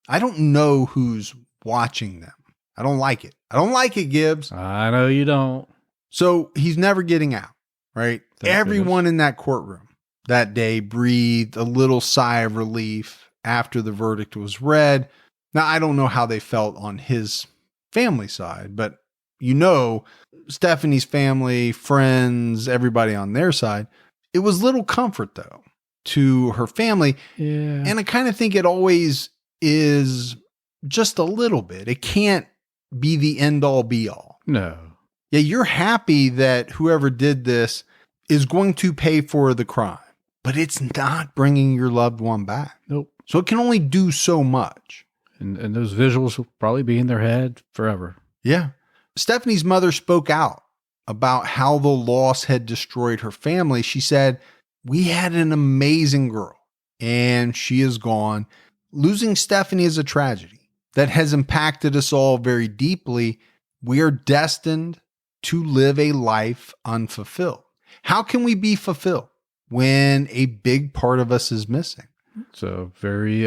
I don't know who's watching them. I don't like it. I don't like it, Gibbs.
I know you don't.
So he's never getting out, right?
Thank
Everyone in that courtroom that day breathed a little sigh of relief after the verdict was read. Now, I don't know how they felt on his family side, but Stephanie's family, friends, everybody on their side, it was little comfort though to her family.
Yeah.
And I kind of think it always is just a little bit. It can't be the end all be all.
No.
Yeah, you're happy that whoever did this is going to pay for the crime, but it's not bringing your loved one back.
Nope.
So it can only do so much.
And those visuals will probably be in their head forever.
Yeah. Stephanie's mother spoke out about how the loss had destroyed her family. She said, "We had an amazing girl and she is gone. Losing Stephanie is a tragedy that has impacted us all very deeply. We are destined to live a life unfulfilled." How can we be fulfilled when a big part of us is missing?
It's a very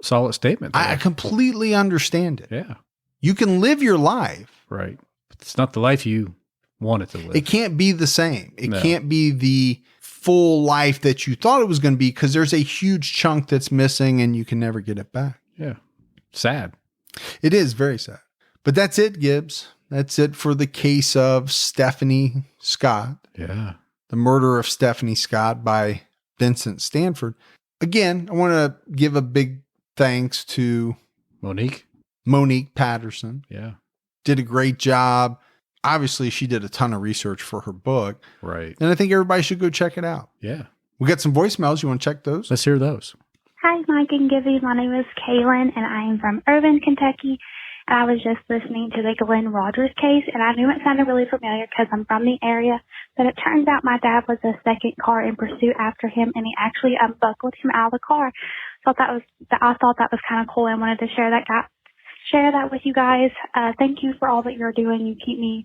solid statement there.
I completely understand it.
Yeah.
You can live your life.
Right. But it's not the life you wanted to live.
It can't be the same. It
No.
can't be the full life that you thought it was going to be because there's a huge chunk that's missing and you can never get it back.
Yeah. Sad.
It is very sad. But that's it, Gibbs. That's it for the case of Stephanie Scott,
Yeah.
the murder of Stephanie Scott by Vincent Stanford. Again, I want to give a big thanks to Monique Patterson.
Yeah.
Did a great job. Obviously, she did a ton of research for her book.
Right.
And I think everybody should go check it out.
Yeah.
We got some voicemails. You want to check those?
Let's hear those.
Hi, Mike and Gibby. My name is Kaylin, and I am from Irvine, Kentucky. and I was just listening to the Glenn Rogers case, and I knew it sounded really familiar because I'm from the area, but it turns out my dad was the second car in pursuit after him, and he actually unbuckled him out of the car. I thought that was kind of cool, and wanted to share that with you guys. Thank you for all that you're doing. You keep me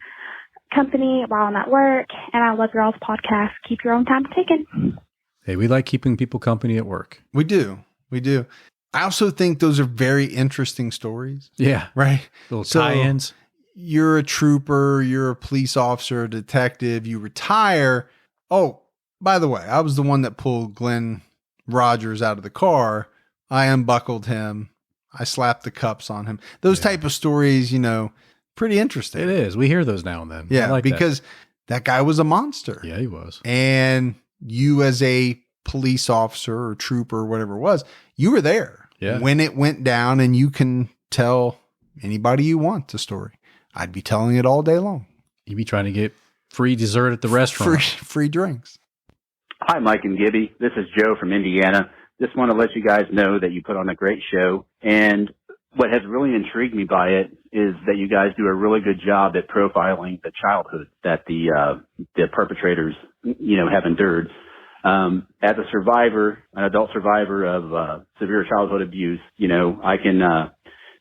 company while I'm at work, and I love your all's podcast. Keep your own time ticking.
Hey, we like keeping people company at work.
We do. I also think those are very interesting stories.
Yeah.
Right?
Little tie-ins.
You're a trooper, you're a police officer, a detective, you retire. Oh, by the way, I was the one that pulled Glenn Rogers out of the car. I unbuckled him. I slapped the cuffs on him. Those type of stories, pretty interesting.
It is. We hear those now and then.
Yeah,
like
because that guy was a monster.
Yeah, he was.
And you as a police officer or trooper or whatever it was, you were there when it went down, and you can tell anybody you want the story. I'd be telling it all day long.
You'd be trying to get free dessert at the restaurant.
Free drinks.
Hi, Mike and Gibby. This is Joe from Indiana. Just want to let you guys know that you put on a great show. And what has really intrigued me by it is that you guys do a really good job at profiling the childhood that the perpetrators, have endured. As a survivor, an adult survivor of severe childhood abuse,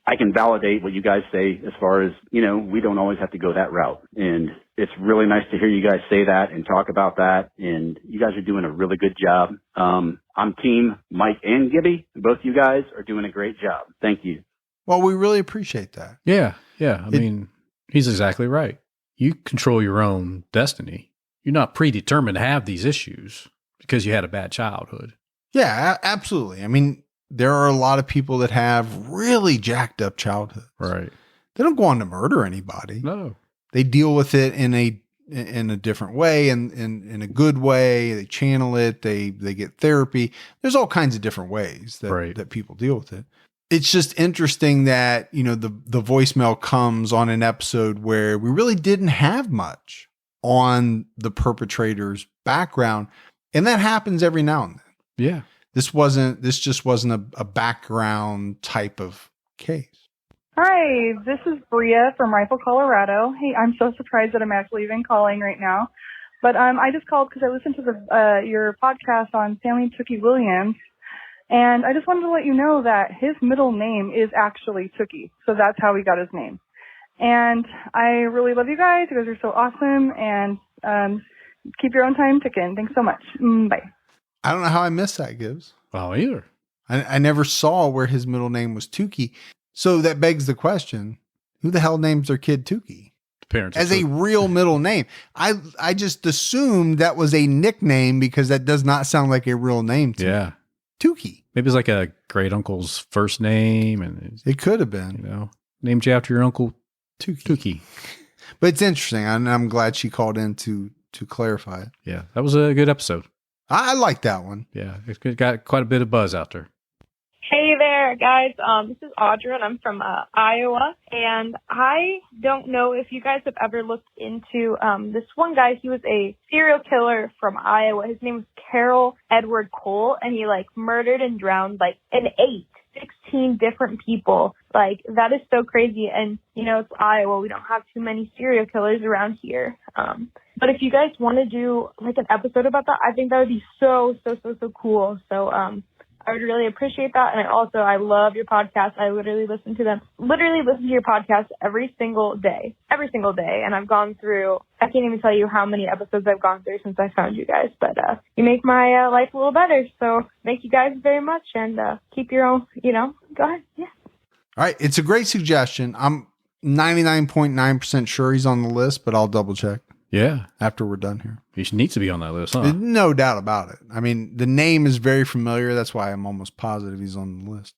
I can validate what you guys say as far as, we don't always have to go that route. And it's really nice to hear you guys say that and talk about that. And you guys are doing a really good job. I'm team Mike and Gibby. Both you guys are doing a great job. Thank you.
Well, we really appreciate that.
Yeah. I mean, he's exactly right. You control your own destiny. You're not predetermined to have these issues because you had a bad childhood.
Yeah, absolutely. I mean, there are a lot of people that have really jacked up childhoods.
Right.
They don't go on to murder anybody.
No.
They deal with it in a different way, and in a good way. They channel it. They get therapy. There's all kinds of different ways that people deal with it. It's just interesting that, the voicemail comes on an episode where we really didn't have much on the perpetrator's background. And that happens every now and then.
Yeah.
This just wasn't a background type of case.
Hi, this is Bria from Rifle, Colorado. Hey, I'm so surprised that I'm actually even calling right now. But I just called because I listened to your podcast on Stanley Tookie Williams. And I just wanted to let you know that his middle name is actually Tookie. So that's how he got his name. And I really love you guys. You guys are so awesome. And keep your own time ticking. Thanks so much. Bye.
I don't know how I missed that, Gibbs.
Oh, either.
I never saw where his middle name was Tookie. So that begs the question, who the hell names their kid Tookie?
The parents
as a real middle name. I just assumed that was a nickname because that does not sound like a real name to me. Tookie.
Maybe it's like a great uncle's first name, and
it could have been.
Named you after your uncle Tookie.
But it's interesting. I'm glad she called in to clarify it.
Yeah, that was a good episode.
I like that one.
Yeah, it's got quite a bit of buzz out there.
Hey there, guys. This is Audra, and I'm from Iowa. And I don't know if you guys have ever looked into this one guy. He was a serial killer from Iowa. His name was Carol Edward Cole, and he murdered and drowned an 16 different people. That is so crazy. And it's Iowa. We don't have too many serial killers around here. But if you guys want to do an episode about that, I think that would be so cool. So I would really appreciate that. And I love your podcast. I literally listen to your podcast every single day. And I've gone through, I can't even tell you how many episodes I've gone through since I found you guys. But you make my life a little better. So thank you guys very much. And keep your own, go ahead. Yeah.
All right. It's a great suggestion. I'm 99.9% sure he's on the list, but I'll double check.
Yeah.
After we're done here.
He needs to be on that list, huh?
No doubt about it. I mean, the name is very familiar. That's why I'm almost positive he's on the list.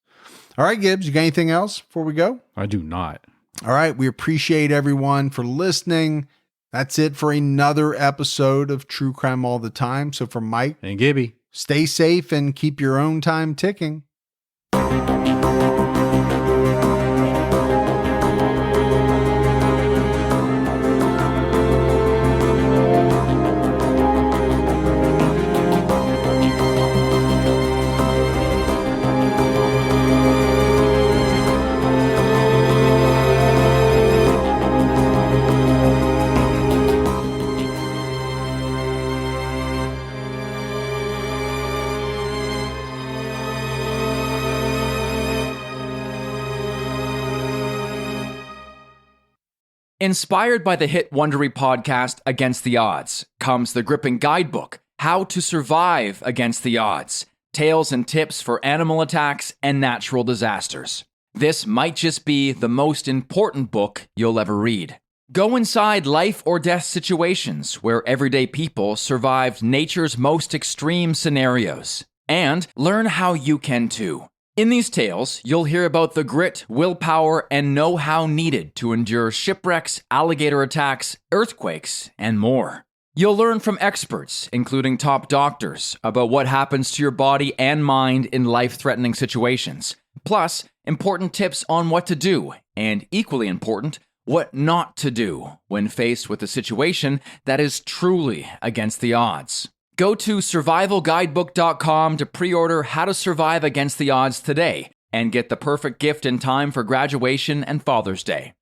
All right, Gibbs, you got anything else before we go?
I do not.
All right. We appreciate everyone for listening. That's it for another episode of True Crime All the Time. So for Mike
and Gibby,
stay safe and keep your own time ticking.
Inspired by the hit Wondery podcast Against the Odds comes the gripping guidebook, How to Survive Against the Odds, Tales and Tips for Animal Attacks and Natural Disasters. This might just be the most important book you'll ever read. Go inside life or death situations where everyday people survived nature's most extreme scenarios. And learn how you can too. In these tales, you'll hear about the grit, willpower, and know-how needed to endure shipwrecks, alligator attacks, earthquakes, and more. You'll learn from experts, including top doctors, about what happens to your body and mind in life-threatening situations. Plus, important tips on what to do, and equally important, what not to do when faced with a situation that is truly against the odds. Go to survivalguidebook.com to pre-order How to Survive Against the Odds today and get the perfect gift in time for graduation and Father's Day.